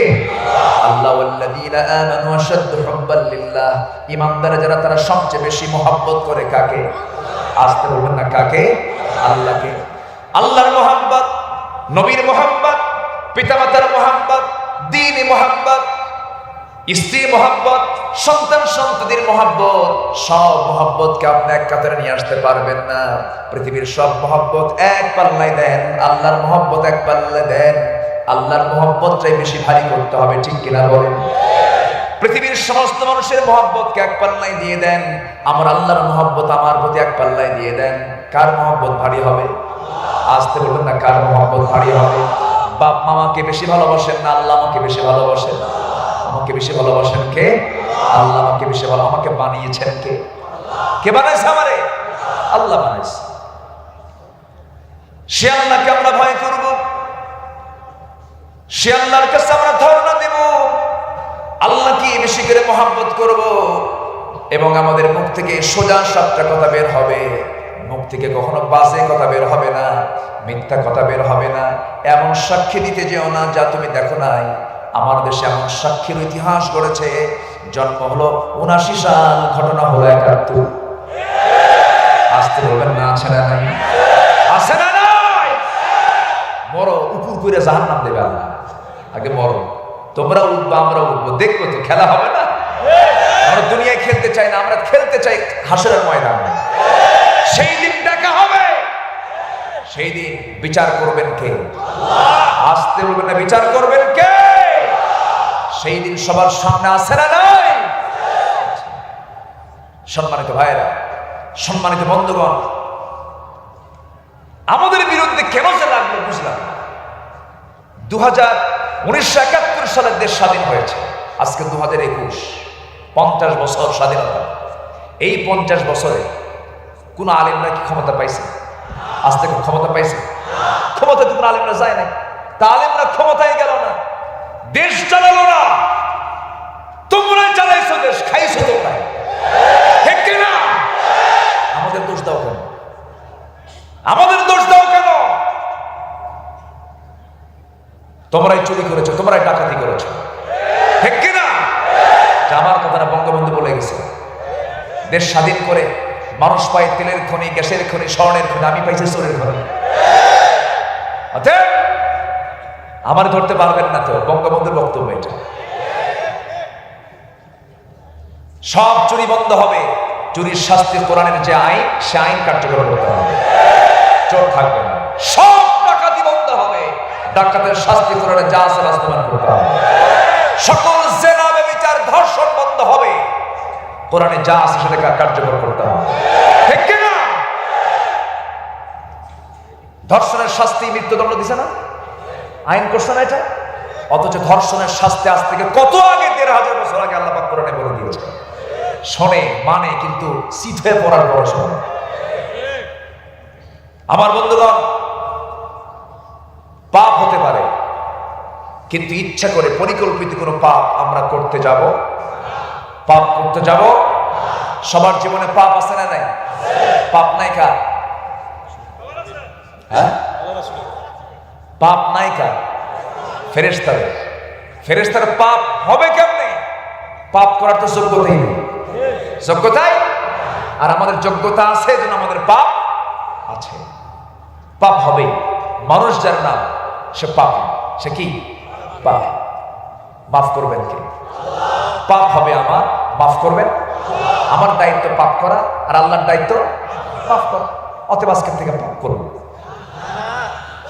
S1: আল্লাহ। ওয়াল্লাযীনা আমানু আশাদ্দু হুব্বান লিল্লাহ, ঈমানদার যারা তারা সবচেয়ে বেশি মহব্বত করে কাকে? আসতে বলবেন না কাকে? আল্লাহকে। আল্লাহর মহব্বত, নবীর মহব্বত, পিতামাতার মহব্বত, দ্বীনি মহব্বত, স্ত্রী মহব্বত, সন্তান সন্ততির মহব্বত, সব মহব্বতকে আপনি এক কাতারে নিয়ে আসতে পারবেন না। পৃথিবীর সব মহব্বত এক পাল্লায় দেন, আল্লাহর মহব্বত এক পাল্লায় দেন। আল্লাহর মহব্বতটাই বেশি ভারী করতে হবে, ঠিক কিনা বলেন? পৃথিবীর সমস্ত মানুষের মহব্বতকে এক পাল্লায় দিয়ে দেন, আমার আল্লাহর মহব্বত আমার প্রতি এক পাল্লায় দিয়ে দেন। কার মহব্বত ভারী হবে? আসতে বলবেন না কার মহব্বত ভারী হবে? বাপ মামাকে বেশি ভালোবাসেন না আল্লাহ আমাকে বেশি ভালোবাসেন? আমাকে বেশি ভালোবাসেন কে? আল্লাহ আমাকে বেশি ভালো। আমাকে বানিয়েছেন কে? কে বানাইছে আমারে? আল্লাহ বানাইছে। সে আল্লাহকে আমরা ভয় করব, সে আল্লাহর কাছে আমরা ধর্ণা দেব, আল্লাহকে বেশি করে মহব্বত করব, এবং আমাদের মুখ থেকে সোজা সাপটা কথা বের হবে। মুখ থেকে কখনো বাজে কথা বের হবে না, মিথ্যা কথা বের হবে না। এমন সাক্ষী দিতে যেও না যা তুমি দেখো নাই। আমার দেশে এমন সাক্ষীর ইতিহাস গড়েছে, জন্ম হলো 79 সাল, ঘটনা হলো 71। আসতে বলবেন না আছে না নাই? আছে না নাই? মরো, উপর করে জাহান্নাম দেবে আল্লাহ। আগে মরো, তোমরা উঠবা আমরা উঠবো, দেখবো তো, খেলা হবে না? আমরা দুনিয়ায় খেলতে চাই না, আমরা খেলতে চাই হাসরের ময়দানে। সেই দিন দেখা হবে, সেই দিন বিচার করবেন কে? আসতে বলবেন না বিচার করবেন কে? সেই দিন সবার সামনে আছে না নাই? সম্মানিত ভাইরা, সম্মানিত বন্ধুগণ, আমাদের বিরুদ্ধে কেন যে লাগলো বুঝলাম। 1971 সালের দেশ স্বাধীন হয়েছে, আজকে 2021, 50 বছর স্বাধীনতা। এই 50 বছরে কোন আলেমরা কি ক্ষমতা পাইছে? আজ থেকে ক্ষমতা পাইছে? ক্ষমতা তো কোন আলেমরা যায় না। তা আলেমরা ক্ষমতায় গেল না, দেশ চালালো না, তোমরা চালাইছো দেশ, খাইছো তোমরা, ঠিক কিনা? আমাদের দোষ দাও কেন? আমাদের দোষ দাও কেন? তোমরাই চুরি করেছো, তোমরাই ডাকাতি করেছো, ঠিক কিনা? আমার কথাটা বঙ্গবন্ধু বলে গেছে, দেশ স্বাধীন করে মানুষ পায় তেলের খনি, গ্যাসের খনি, স্বর্ণের খনি, আমি পাইছি চোরের খনি। আমার ধরতে পারবেন না তো, বঙ্গবন্ধুর বক্তব্য এটা। সব চুরি বন্ধ হবে, চুরির শাস্তি কোরআনের যে আইন, সে আইন কার্যকর করতে হবে, চোর থাকবে না। সব ডাকাতি বন্ধ হবে, ডাকাতের শাস্তি কোরআনে যা আছে বাস্তবায়ন করতে হবে। সকল জেনা, ব্যভিচার, ধর্ষণ বন্ধ হবে, কোরআনে যা আছে সেটাকে কার্যকর করতে হবে, ঠিক কিনা? ধর্ষণের শাস্তি মৃত্যুদণ্ড দিছে না, আইন করছে না এটা? অথচ ধর্ষণের শাস্তি আজ থেকে কত আগে, ১৩,০০০ বছর আগে আল্লাহ পাক কোরআনে বলে দিয়েছে। শোনে মানে কিন্তু চিত হয়ে পড়ার পর শোনে। আমার বন্ধুগণ, পাপ হতে পারে, কিন্তু ইচ্ছা করে পরিকল্পিত কোনো পাপ আমরা করতে যাব? পাপ করতে যাব? সবার জীবনে পাপ আছে না নাই? পাপ নাই কার? হ্যাঁ, পাপ নাই কার? ফেরেশতাদের। ফেরেশতার পাপ হবে কেমনে? পাপ করার তো যোগ্যতাই নেই। যোগ্যতাই? আর আমাদের যোগ্যতা আছে, যেন আমাদের পাপ আছে। পাপ হবে। মানুষ যার নাম, সে পাপ। সে কি? পাপ। মাফ করবেন কে? পাপ হবে আমার, মাফ করবেন। আমার দায়িত্ব পাপ করা, আর আল্লাহর দায়িত্ব মাফ করা। অতএব আজকের থেকে পাপ করব,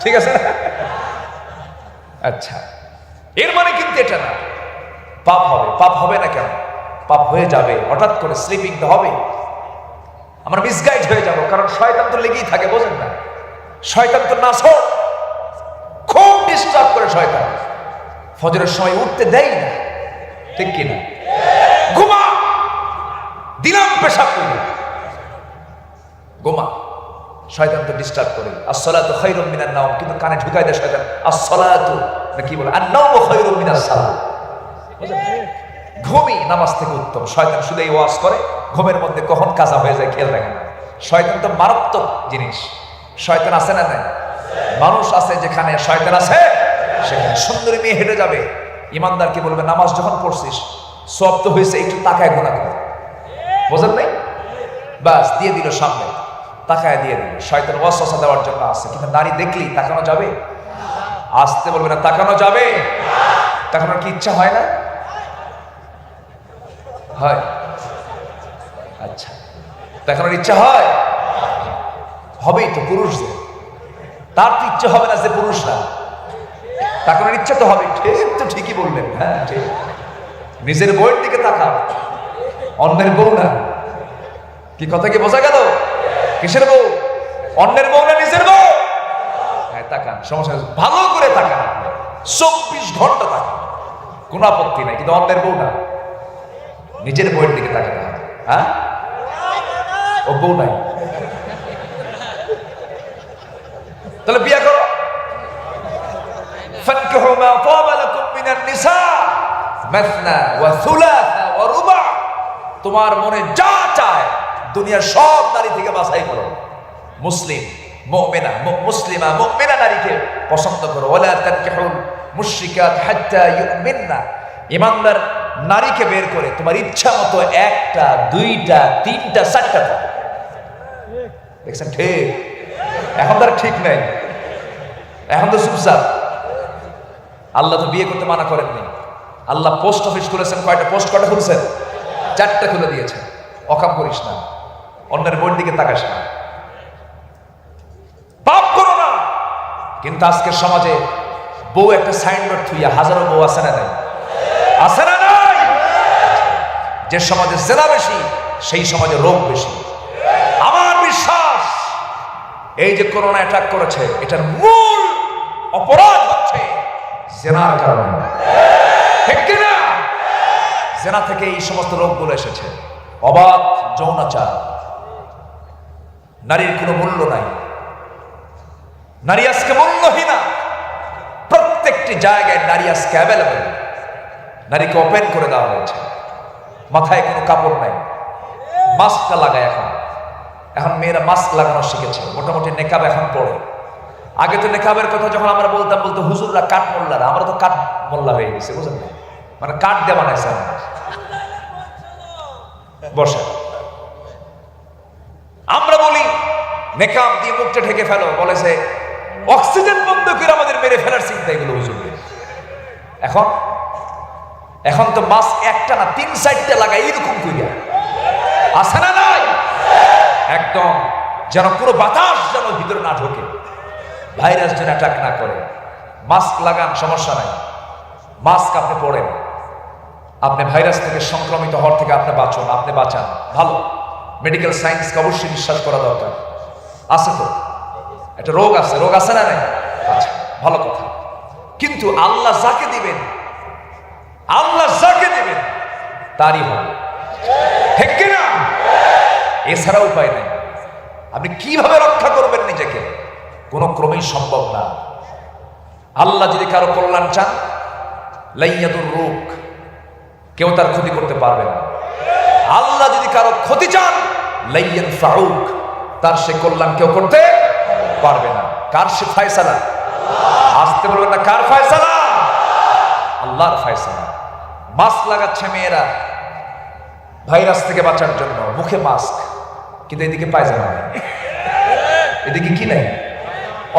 S1: ঠিক আছে? আচ্ছা, এর মানে কিন্তু এটা না পাপ হবে। পাপ হবে না কেন? পাপ হয়ে যাবে, হঠাৎ করে স্লিপিং তো হবে, আমরা মিসগাইড হয়ে যাব, কারণ শয়তান তো লেগেই থাকে, বোঝেন না? শয়তান তো নাসর, খুব ডিস্টার্ব করে শয়তান। ফজরের সময় উঠতে দেয় না, ঠিক কিনা? ঘুমা দিলাম, পেশাব করি, গোমা। শয়তান তো ডিস্টার্ব করে, আসসালাতু খায়রুম মিনান নাওম, কিন্তু কানে ঢুকাই দেয় শয়তান আসসালাতু, না কি বলে, আন-নাওমু খায়রুম মিনাস সালাত। ঘুমই নামাজ থেকে উত্তম। শয়তান শুধু এই ওয়াজ করে, ঘুমের মধ্যে কখন কাজা হয়ে যায় খেয়াল রাখে না। শয়তান তো মারাত্মক জিনিস। শয়তান আছে না নাই? মানুষ আছে যেখানে শয়তান আছে সেখানে সুন্দরী মেয়ে হেঁটে যাবে, ইমানদারকে বলবে নামাজ যখন পড়ছিস সব তো হয়েছে, একটু তাকায় গুণা কর। বোঝেন নাই? বাস দিয়ে দিল সামনে, তাকায় দিয়ে দিল। শয়তান ওয়াসওয়াসা দেওয়ার জন্য আছে, কিন্তু নারী দেখলেই তাকানো যাবে? আসতে বলবে না, তাকানো যাবে? তাকানোর কি ইচ্ছা হয় না? হয়। আচ্ছা, তাকানোর ইচ্ছা হয়? হবেই তো, পুরুষদের। তার তো ইচ্ছা হবে না যে পুরুষ না, তাকানোর ইচ্ছা তো হবে। ঠিক তো, ঠিকই বললেন। হ্যাঁ ঠিক। নিজের বউয়ের দিকে তাকাও, অন্যের বউ না। কি কথা কি বোঝা গেল? কিসের বউ? অন্যের বউ না নিজের বউ? হ্যাঁ তাকান, সমস্যা ভালো করে তাকান, 24 ঘন্টা তাকান, কোনো আপত্তি নাই, কিন্তু অন্যের বউ না, নিজের বউয়ের দিকে তাকাতে হবে। হ্যাঁ, ও বউ নাই, তাহলে বিয়ে করো। ফানকিহু মা তাবা লাকুম মিনান নিসা মাসনা ওয়া সুলাসা ওয়া রুবা। তোমার মনে যা চায় দুনিয়ার সব নারী থেকে বাছাই করো। মুসলিম মুমিনা, মুসলিমা মুমিনা নারীকে পছন্দ করো। ওয়ালা তানকিহুল মুশরিকাত হাত্তা ইউমিননা। ইমানদার নারীকে বের করে তোমার ইচ্ছা মতো একটা, দুইটা, তিনটা, চারটা। দেখছেন? ঠিক। এখন তার ঠিক নাই, এখন তো চুপচাপ। আল্লাহ তো বিয়ে করতে মানা করেননি। আল্লাহ পোস্ট অফিস খুলেছেন কয়টা? পোস্ট কয়টা খুলেছেন? 4টা খুলে দিয়েছেন। অকাম করিস না, অন্যের বইয়ের দিকে তাকাস না, পাপ করো না। কিন্তু আজকের সমাজে বউ একটা সাইনবোর্ড থুইয়া হাজারো বউ আছে না নাই? আছে না নাই? যে সমাজে জেনা বেশি সেই সমাজে রোগ বেশি। আমার বিশ্বাস এই যে করোনা অ্যাটাক করেছে, এটার মূল অপরাধ হচ্ছে জেনার কারণে। ঠিক কিনা? জেনা থেকে এই সমস্ত রোগগুলো এসেছে। অবাধ যৌনাচার, নারীর কোনো মূল্য নাই, নারী আজকে মূল্যহীনা। প্রত্যেকটি জায়গায় নারী আজকে অ্যাভেলেবল। নারীকে ওপেন করে দেওয়া হয়েছে, মাথায় কোনো কাপড় নাই, মাস্কটা লাগায়। এখন মেয়েরা মাস্ক লাগানো শিখেছে, মোটামুটি নেকাব এখন পড়ে। আগে তো নেকাবের কথা যখন আমরা বলতাম, বলতো হুজুররা কাঠ মোল্লারা। আমরা তো কাঠ মোল্লা হয়ে গেছে, বুঝলেন না? মানে কাঠ দিয়ে বানাইছে। বসে আমরা বলি নেকাব দিয়ে মুখটা ঢেকে ফেলো, বলেছে অক্সিজেন বন্ধ করে আমাদের মেরে ফেলার চিন্তা এগুলো হুজুরের। এখন তো মাস্ক একটা না 3-4টা লাগাই, এরকম কইরা আছে না নাই? একদম যেন পুরো বাতাস যেন ভিতরে না ঢোকে, ভাইরাস যেন অ্যাটাক না করে। মাস্ক লাগান, সমস্যা নাই। মাস্ক আপনি পরেন, আপনি ভাইরাস থেকে সংক্রমিত হওয়ার থেকে আপনি বাঁচুন, আপনি বাঁচান। ভালো, মেডিকেল সায়েন্সকে অবশ্যই বিশ্বাস করা দরকার। আছে তো একটা রোগ আছে, রোগ আছে না নাই? আচ্ছা, ভালো কথা। কিন্তু আল্লাহ যাকে দিবেন, আল্লাহ যাকে দিবেন তারই হবে। ঠিক কিনা? এছাড়া উপায় নাই। আপনি কিভাবে রক্ষা করবেন নিজেকে? কোনো ক্রমেই সম্ভব না। আল্লাহ যদি কারো কল্যাণ চান, লাইয়াদুর রুক, কেউ তার ক্ষতি করতে পারবে না। আল্লাহ যদি কারো ক্ষতি চান, লাইয়ান ফাউক, তার সে কল্যাণ কেউ করতে পারবে না। কার সে ফয়সালা? আসতে বলবেন না, কার ফয়সালা? আল্লাহর ফয়সালা। মাস্ক লাগাচ্ছে মেয়েরা ভাইরাস থেকে বাঁচার জন্য, মুখে মাস্ক, কিন্তু এদিকে পায়জামা নেই। এদিকে কি নাই?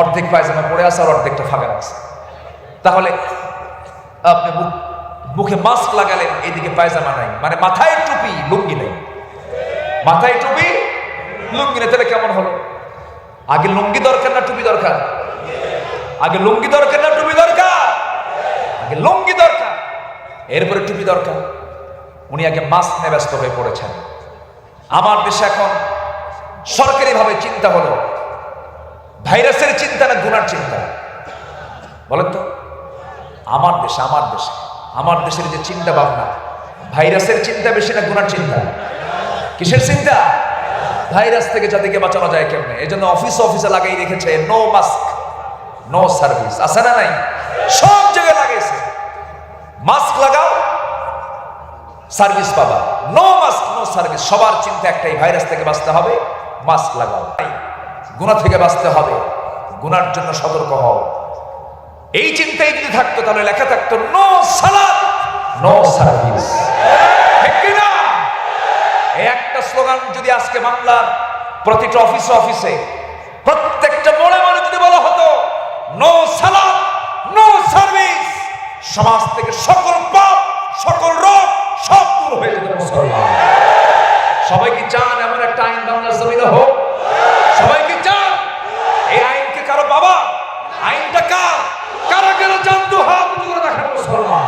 S1: অর্ধেক পায়জামা পরে আছে আর অর্ধেকটা ফাঁকা রাখছে। তাহলে আপনি মুখে মাস্ক লাগালেন, এদিকে পায়জামা নাই, মানে মাথায় টুপি লুঙ্গি নেই। মাথায় টুপি লুঙ্গি নেই, তাহলে কেমন হলো? আগে লুঙ্গি দরকার না টুপি দরকার? আগে লুঙ্গি দরকার না টুপি দরকার? আগে লুঙ্গি দরকার, এরপরে টুপি দরকার। উনি আগে মাস্ক নিয়ে ব্যস্ত হয়ে পড়েছেন। আমার দেশে এখন সরকারিভাবে চিন্তা হলো ভাইরাসের চিন্তা না গুনার চিন্তা? বলেন তো। আমার দেশের যে চিন্তা ভাবনা, ভাইরাসের চিন্তা বেশি না গুনার চিন্তা? কিসের চিন্তা? ভাইরাস থেকে জাতিকে বাঁচানো যায় কেমনে? এই জন্য অফিসে লাগাই রেখেছে নো মাস্ক নো সার্ভিস, আছে না নাই? সব জায়গায় লাগাইছে, মাস্ক লাগাও সার্ভিস পাবা, নো মাস্ক নো সার্ভিস। সবার চিন্তা একটাই, ভাইরাস থেকে বাঁচতে হবে, মাস্ক লাগাও। গুনাহ থেকে বাঁচতে হবে, গুনার জন্য সতর্ক হও। এই চিন্তাই যদি থাকতো তাহলে লেখা থাকতো নো সালাত নো সার্ভিস। ঠিক কি না? এই একটা স্লোগান যদি আজকে বাংলার প্রতিটা অফিসে প্রত্যেকটা মোড়ে যদি বলা হতো নো সালাত নো সার্ভিস, সমাজ থেকে সকল পাপ সকল রোগ সব দূর হয়ে যেত। মুসলমান সবাই কি চান এমন একটা আইন বাংলার জমিনে হোক? সবাই কি চান? এই আইনকে কারো বাবা, আইনটা কার? কারা কারা চান? দু হাত উঁচু করে দেখান মুসলমান।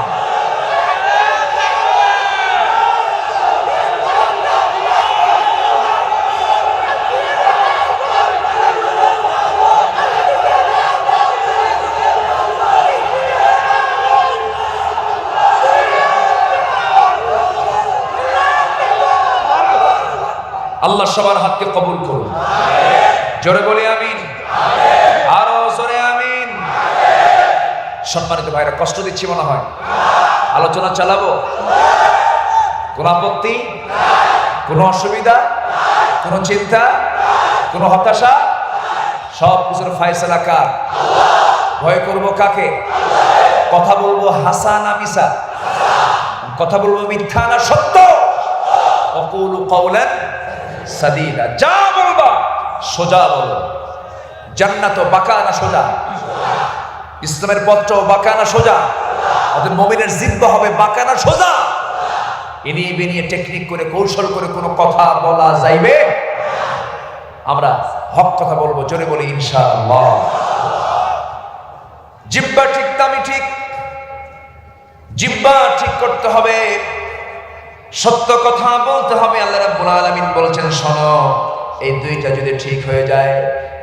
S1: আল্লাহ সবার হাতকে কবুল করুন। জোরে বলি আমিন, আরো জোরে আমিন। সম্মানিত ভাইরা, কষ্ট দিচ্ছি মনে হয়? আলোচনা চালাবো? কোন আপত্তি, কোন অসুবিধা, কোন চিন্তা, কোন হতাশা? সব কিছুর ফায়সালা কার? ভয় করবো কাকে? কথা বলবো হাসা না মিশা? কথা বলবো মিথ্যা না সত্য? অকুলু কওলান সাদীদা, যা বলবা সোজা বলো। জান্নাত বাঁকা না সোজা? ইসলামের পথ বাঁকা না সোজা? অতএব মুমিনের জিহ্বা হবে বাঁকা না সোজা? এনিয়ে বেনিয়ে টেকনিক করে কৌশল করে কোনো কথা বলা যাইবে? আমরা হক কথা বলবো, জোরে বলি ইনশাআল্লাহ। জিহ্বা ঠিক তামি ঠিক, জিহ্বা ঠিক করতে হবে, সত্য কথা বলতে হবে। আল্লাহ রাব্বুল আলামিন বলেছেন, শোনো, এই দুইটা যদি ঠিক হয়ে যায়,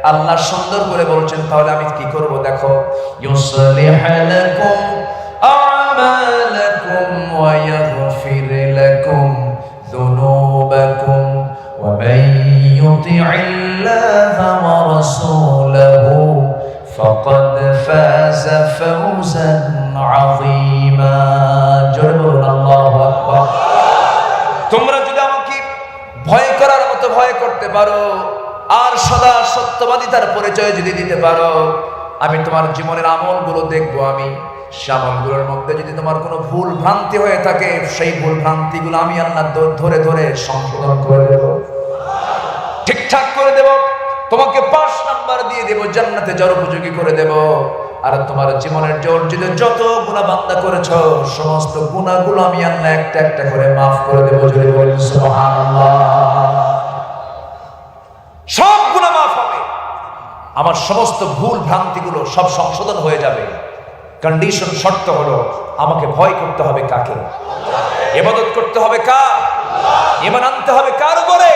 S1: আল্লাহ সুন্দর করে বলছেন, তাহলে আমি কি করব? দেখো, ইউসলিহ লাকুম আমালাকুম ওয়া ইয়াগফির লাকুম যুনুবাকুম ওয়া মান ইউতি'িল্লাহা ওয়া রাসূলাহু ফাকাদ ফাযা ফাওজান আযীমা। জোরে বলুন আল্লাহু আকবার। তোমরা যদি আমাকে ভয় করার মতো ভয় করতে পারো, আর সদা সত্যবাদিতার পরিচয় যদি দিতে পারো, আমি তোমার জীবনের আমলগুলো দেখবো। আমি আমলগুলোর মধ্যে যদি তোমার কোনো ভুল ভ্রান্তি হয়ে থাকে, সেই ভুল ভ্রান্তিগুলো আমি আল্লাহ ধরে ধরে সংশোধন করে দেব, ঠিকঠাক করে দেব, তোমাকে 5 নাম্বার দিয়ে দেব, জান্নাতে যাওয়ার উপযোগী করে দেব। আর তোমার জীবনের অর্জিত যত গুনাহ বান্দা করেছো, সমস্ত গুনাহগুলো আমি আল্লাহ একটা একটা করে মাফ করে দেব। জোরে বলেন সুবহানাল্লাহ। সব গুনাহ মাফ হবে, আমার সমস্ত ভুল ভ্রান্তিগুলো সব সংশোধন হয়ে যাবে। কন্ডিশন, শর্ত হলো আমাকে ভয় করতে হবে কাকে? ইবাদত করতে হবে কার? ঈমান আনতে হবে কার উপরে?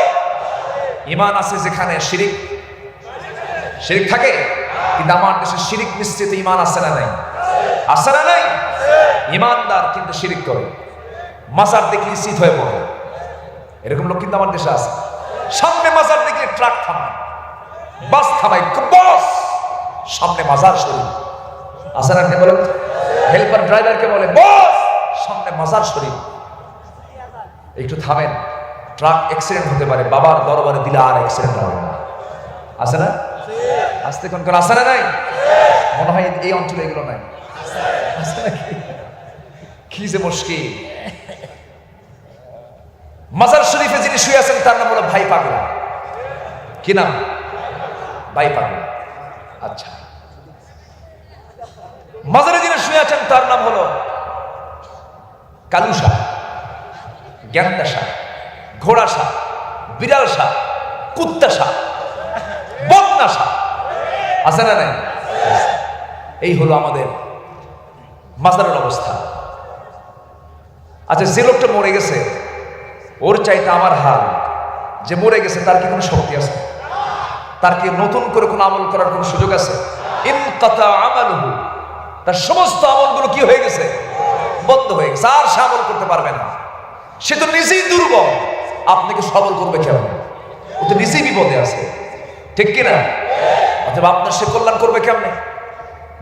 S1: ঈমান আছে যেখানে শিরিক থাকে, কিন্তু আমার দেশে শিরিক মিশ্রিত ঈমান আছে না নাই? আছে না নাই? ঈমানদার কিন্তু শিরিক করে, মাজার দেখলে শীত হয়ে পড়ে, এরকম লোক কিন্তু আমার দেশে আছে। সামনে মাজার দেখলে ট্রাক থামায়, বাস থামায়, বস সামনে মাজার শরীফ আছে না? কে বলে? হেল্পার ড্রাইভারকে বলে, বস সামনে মাজার শরীফ, একটু থামেন, ট্রাক অ্যাক্সিডেন্ট হতে পারে, বাবার দরবারে দিলে আর অ্যাক্সিডেন্ট হবে না। আছে না? আসতে কোন কোন আছে না নাই? মনে হয় এই অঞ্চলে এগুলো নাই। আছে নাকি? কি যে মুশকিল। মাজার শরীফে যিনি শুয়ে আছেন তার নাম হলো ভাই পাগলা। কি নাম? ভাই পাগলা। আচ্ছা, মাজারে যিনি শুয়ে আছেন তার নাম হলো কালু শাহ, গ্যান্দা শাহ, ঘোড়া শাহ, বিড়াল শাহ, কুত্তা শাহ, বদনা শাহ। আছে না নাই? এই হলো আমাদের মাজারের অবস্থা। আচ্ছা, যে লোকটা মরে গেছে, ওর চাইতে আমার হাল, যে মরে গেছে তার কি কোনো শক্তি আছে? তার কি নতুন করে কোনো আমল করার কোনো সুযোগ আছে? ইনকাতা আমালুহু, তার সমস্ত আমলগুলো কি হয়ে গেছে? বন্ধ হয়ে গেছে, আর সে আমল করতে পারবে না। সে তো নিজেই দুর্বল, আপনাকে সবল করবে কেমন? ও তো নিজেই বিপদে আছে, ঠিক কিনা? অথবা আপনার সে কল্যাণ করবে কেমনে?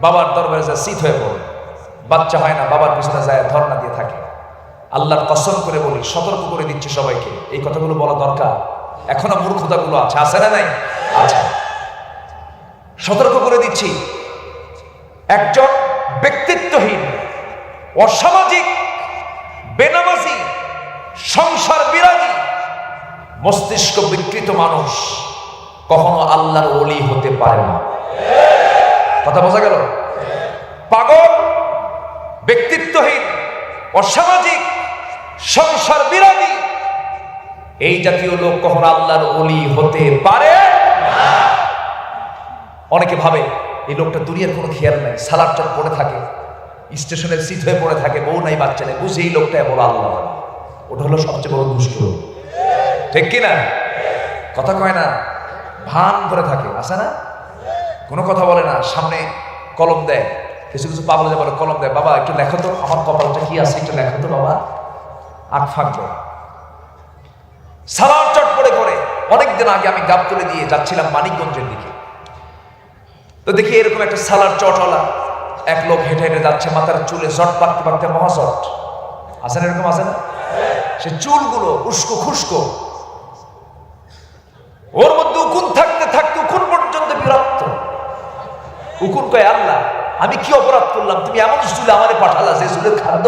S1: বাবার দরবারে যা শীত হয়ে পড়ে, বাচ্চা হয় না, বাবার পিছনে যায় ধর্ণা দিয়ে থাকে। আল্লাহর কসম করে বলি, সতর্ক করে দিচ্ছে সবাইকে, এই কথাগুলো বলা দরকার। এখনো মূর্খতাগুলো আছে না নাই? আছে। সতর্ক করে দিচ্ছি, একজন ব্যক্তিত্বহীন, অসামাজিক, বেনামাজি, সংসার বিরাগী, মস্তিষ্ক বিকৃত মানুষ কখনো আল্লাহর ওলি হতে পারে না। কথা বোঝা গেল? পাগল, ব্যক্তিত্বহীন, অসামাজিক, সংসার বিরাগী, এই জাতীয় লোক কখনো আল্লাহর ওলি হতে পারে না। অনেকে ভাবে এই লোকটা দুনিয়ার কোনো খেয়াল নাই, সালাদ চট পড়ে থাকে, স্টেশনের সিট হয়ে পড়ে থাকে, বউ নাই বাচ্চা নেই, বুঝে এই লোকটা বড় আল্লাহ। ওটা হলো সবচেয়ে বড় দুষ্ট, ঠিক কিনা? কথা কয় না, ভান করে থাকে, আছে না? কোনো কথা বলে না, সামনে কলম দেয়, কিছু কিছু পাগল যে বলে কলম দেয়, বাবা একটু লেখো তো, আমার কপালটা কি আছে একটু লেখো তো বাবা, আগ ফাঁক দেয়, সালাদ চট পড়ে করে। অনেকদিন আগে আমি গাবতলী দিয়ে যাচ্ছিলাম মানিকগঞ্জের দিকে, তো দেখি এরকম একটা সালার চটওয়ালা এক লোক হেঁটে হেঁটে যাচ্ছে, মাথার চুলে জট পাকতে পাকতে মহাজট, আছে না? এরকম আছে না? সে চুলগুলো উস্কো খুস্কো, ওর মধ্যে উকুন থাকতে থাকতে উকুন পর্যন্ত বিরক্ত। উকুন কয়, আল্লাহ আমি কি অপরাধ করলাম, তুমি এমন চুলে আমারে পাঠালা যে চুলের খাদ্য।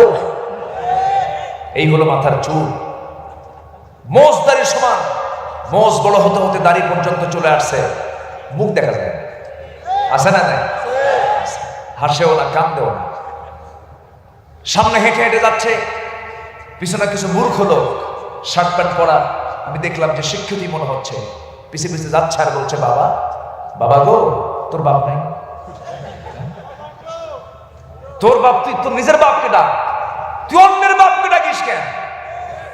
S1: এই হলো মাথার চুল, মোজ দাড়ি সমান, মোজ বড় হতে হতে দাড়ি পর্যন্ত চলে আসছে, মুখ দেখা যায় না, আছে না? নাই, হাসেও না, কান্দেও না। সামনে হেঁটে হেঁটে যাচ্ছে, পিছনে কিছু মূর্খ লোক, শার্ট প্যান্ট পরা, আমি দেখলাম যে শিক্ষিতই মনে হচ্ছে, পিছে পিছে যাচ্ছে আর বলছে, বাবা বাবা গো, তোর বাপ নাই? তোর বাপ, তুই তোর নিজের বাপকে ডাক, তুই অন্যের বাপকে ডাকিস কেন?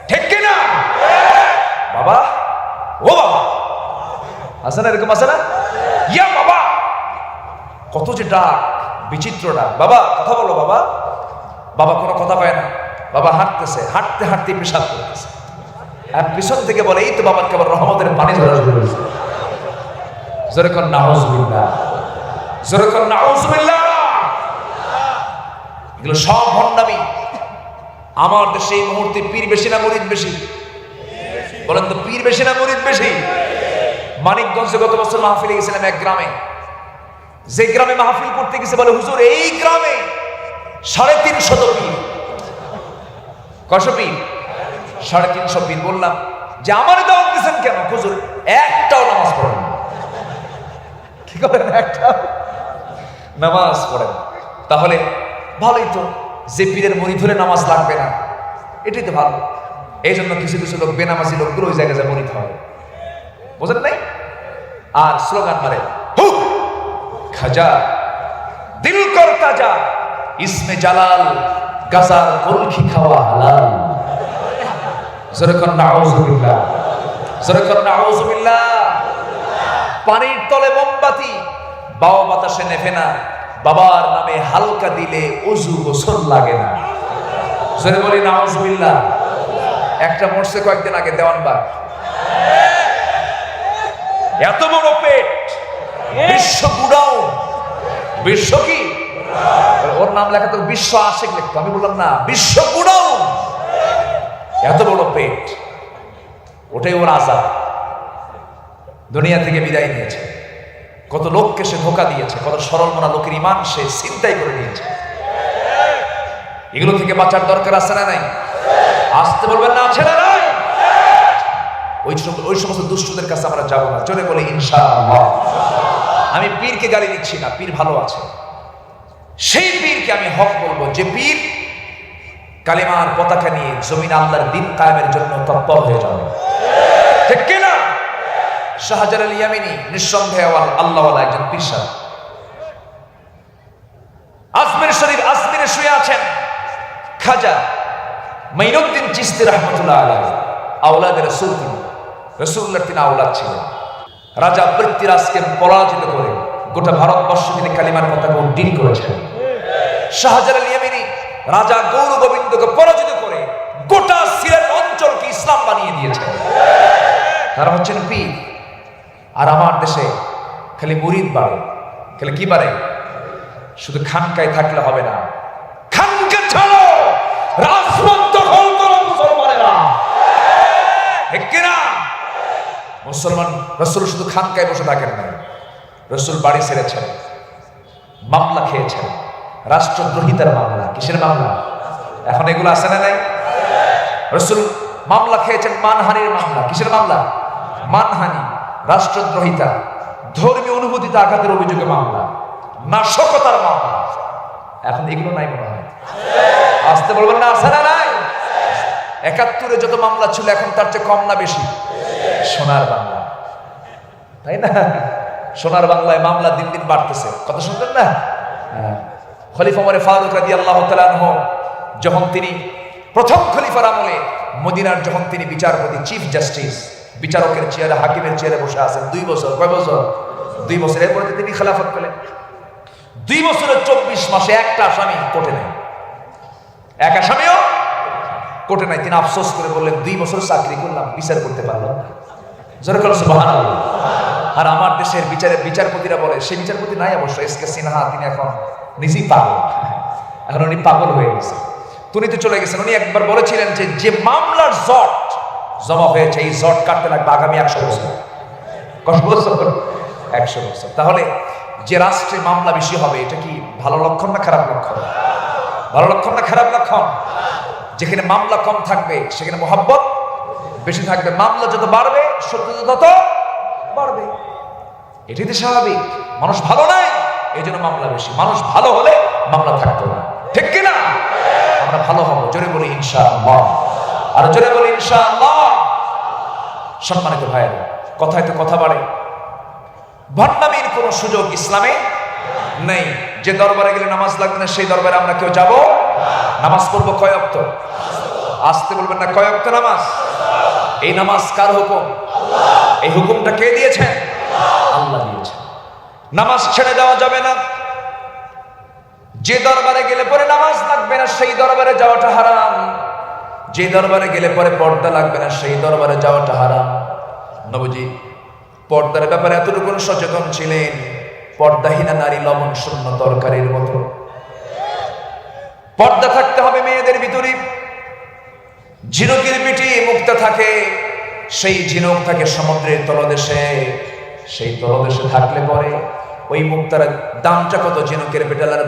S1: ঠিক কিনা? বাবা, ও বাবা, আছে না? এরকম আছে না? ইয়া বাবা, কত যে ডাক, বিচিত্র ডাক। বাবা কথা বলো, বাবা। বাবা কোনো কথা পায় না, বাবা হাঁটতেছে, হাঁটতে হাঁটতে পেশাব করতেছে, আর পিছন থেকে বলে, এই তো বাবার কেবল রহমতের পানি ঝরা শুরু হয়েছে। জোরে কর নাউজুবিল্লাহ, জোরে কর নাউজুবিল্লাহ। এগুলো সব ভণ্ডামি। আমার দেশে এই মুহূর্তে পীর বেশি না মুরিদ বেশি? বলেন তো, পীর বেশি না মুরিদ বেশি? মানিকগঞ্জে গত বছর মাহফিলে গেছিলাম এক গ্রামে, যে গ্রামে মাহফিল করতে গেছে, বলে হুজুর এই গ্রামে 350 পীর। কয়শো পীর? 350 পীর। বললাম যে আমার দাওয়াত দিচ্ছেন কেন? হুজুর একটাও নামাজ পড়েন না। কি করেন? একটাও নামাজ পড়েন। তাহলে ভালোই তো, যে পীরের মুরিদ হলে নামাজ লাগবে না, এটাই তো ভালো। এই জন্য কিছু কিছু লোক, বেনামাজি লোকগুলো ওই জায়গায় মুরিদ হয়, বোঝেন নাই? আর স্লোগান মারে, হুক খাজা দিল কর তাজা, ইসমে জালাল গাজার কলখি খাওয়া হালাল। জোরে কর নাউজুবিল্লাহ, জোরে কর নাউজুবিল্লাহ। পানির তলে মোমবাতি, বাবা বাতাসে নেভে না, বাবার নামে হালকা দিলে ওযু গোসল লাগে না। জোরে বলি নাউজুবিল্লাহ। একটা মরছে কয়েকদিন আগে দেওয়ানবাগ, এত বড় পেট, বিশ্ব গুড়াও, বিশ্ব কি, ওর নাম লেখা তো বিশ্ব আশিক লিখতো, আমি বললাম না, বিশ্ব গুড়াও, এত বড় পেট, ওটাই ওর আযাব। দুনিয়া থেকে বিদায় নিয়েছে, কত লোককে সে ধোঁকা দিয়েছে, কত সরল মনা লোকের ইমান সে ছিনতাই করে নিয়েছে। এগুলো থেকে বাঁচার দরকার আছে না নাই? আসতে বলবেন না, আছে না নাই? ওই সমস্ত দুষ্টদের কাছে আমরা যাবো না। জোরে বলি ইনশাআল্লাহ। আমি পীরকে গালি দিচ্ছি না, পীর ভালো আছে, সেই পীরকে আমি হক বলবো যে পীর কালিমার পতাকা নিয়ে জমিন আল্লাহর দ্বীন কায়েমের জন্য তৎপর হয়ে যাবে, ঠিক কিনা? শাহজালাল ইয়ামিনী নিঃসন্দেহে আল্লাহওয়ালা একজন পীর সাহেব। আজমির শরীফ, আজমিরে শুয়ে আছেন খাজা মাইনুদ্দিন চিশতি রাহমাতুল্লাহ আলাইহি, আওলাদ রাসূল, তিনি রাসূলুল্লাহর তিনি আওলাদ ছিলেন। রাজা পৃথ্বীরাজকে পরাজিত করে গোটা ভারতবর্ষ তিনি কালিমার পতাকা উড্ডীন করেছেন। শাহজালাল ইয়ামিনী রাজা গৌর গোবিন্দকে পরাজিত করে গোটা সিলেট অঞ্চলকে ইসলাম বানিয়ে দিয়েছেন। তারা হচ্ছেন পীর। আর আমার দেশে খালি মুরিদ বাড়ে, খালি কি বাড়ে? শুধু খানকায় থাকলে হবে না, খানকা ছাড়ো, রাজপথ দখল করো মুসলমানেরা, ঠিক কিনা? মুসলমান রাসূল শুধু খানকায় বসে থাকেন না, রাসূল বাড়ি ছেড়েছেন, মামলা খেয়েছেন, রাষ্ট্রদ্রোহিতার মামলা। কিসের মামলা? এখন এগুলো আছে না নাই? রাসূল মামলা খেয়েছেন মানহানির মামলা। কিসের মামলা? মানহানি, রাষ্ট্রদ্রোহিতা, ধর্মীয় অনুভূতিতে আঘাতের অভিযোগে মামলা, নাশকতার মামলা। এখন এগুলো নাই মনে হয়? আসতে বলবেন না, আছে না নাই? ৭১-এ যত মামলা ছিল এখন তার চেয়ে কম না বেশি? সোনার বাংলা, তাই না? সোনার বাংলায় মামলা দিন দিন বাড়তেছে। কথা শুনতেন না? খলিফা ওমর ফারুক রাদিয়াল্লাহু তাআলা আনহু যখন তিনি প্রথম খলিফার আমলে মদিনার যখন তিনি বিচারপতি, চিফ জাস্টিস, বিচারকের চেয়ারে, হাকিমের চেয়ারে বসে আছেন 2 বছর। কয় বছর? 2 বছর। এরপরে তিনি খেলাফত পেলেন। 2 বছরের 24 মাসে একটা আসামি কোর্টে নাই, এক আসামিও কোর্টে নাই। তিনি আফসোস করে বললেন, 2 বছর চাকরি করলাম, বিচার করতে পারলাম না। জোরে বলো সুবহানাল্লাহ। আর আমার দেশের বিচারপতিরা বলে, সে বিচারপতি নাই অবশ্য, এসকে সিনহা, তিনি এখন নিজেই পাগল। এখন উনি পাগল হয়ে গেছে, তুনিতে চলে গেছেন। উনি একবার বলেছিলেন যে মামলার জট জমা হয়েছে, এই জট কাটতে লাগবে আগামী 100 বছর। কত বছর? 100 বছর। তাহলে যে রাষ্ট্রে মামলা বেশি হবে, এটা কি ভালো লক্ষণ না খারাপ লক্ষণ? ভালো লক্ষণ না খারাপ লক্ষণ? যেখানে মামলা কম থাকবে সেখানে মোহাব্বত বেশি থাকবে। মামলা যত বাড়বে সত্যতা তত বাড়বে, এটাই তো স্বাভাবিক। মানুষ ভালো নাই, এই জন্য মামলা বেশি। মানুষ ভালো হলে মামলা থাকতো না, ঠিক কিনা? আমরা ভালো হবো, জোরে বলি ইনশাআল্লাহ, আর জোরে বলি ইনশাআল্লাহ। সম্মানিত ভাইয়েরা, কথায় তো কথা বাড়ে, ভণ্ডামির কোনো সুযোগ ইসলামে নেই। যে দরবারে গেলে নামাজ লাগবে না, সেই দরবারে আমরা কেউ যাব? নামাজ পড়বো কয় ওয়াক্ত? আসতে বলবেন না, কয় ওয়াক্ত নামাজ? এই নামাজ কার হুকুম? এই হুকুমটা কে দিয়েছেন? আল্লাহ দিয়েছেন। নামাজ ছেড়ে দেওয়া যাবে না। যে দরবারে গেলে পরে নামাজ লাগবে না, সেই দরবারে যাওয়াটা হারাম। যে দরবারে গেলে পরে পর্দা লাগবে না, সেই দরবারে যাওয়াটা হারাম। নবীজি পর্দার ব্যাপারে এতটুকু সচেতন ছিলেন, পর্দাহীনা নারী লবণ শূন্য তরকারির মতো। পর্দা থাকতে হবে মেয়েদের ভিতরে। ঝিনুকের পিঠে মুক্তা থাকে, সেই ঝিনুক থাকে সমুদ্রের তলদেশে। সেই তলদেশে থাকলে পরে ওই মুক্তার দামটা কত? ঝিনুকের পেটালার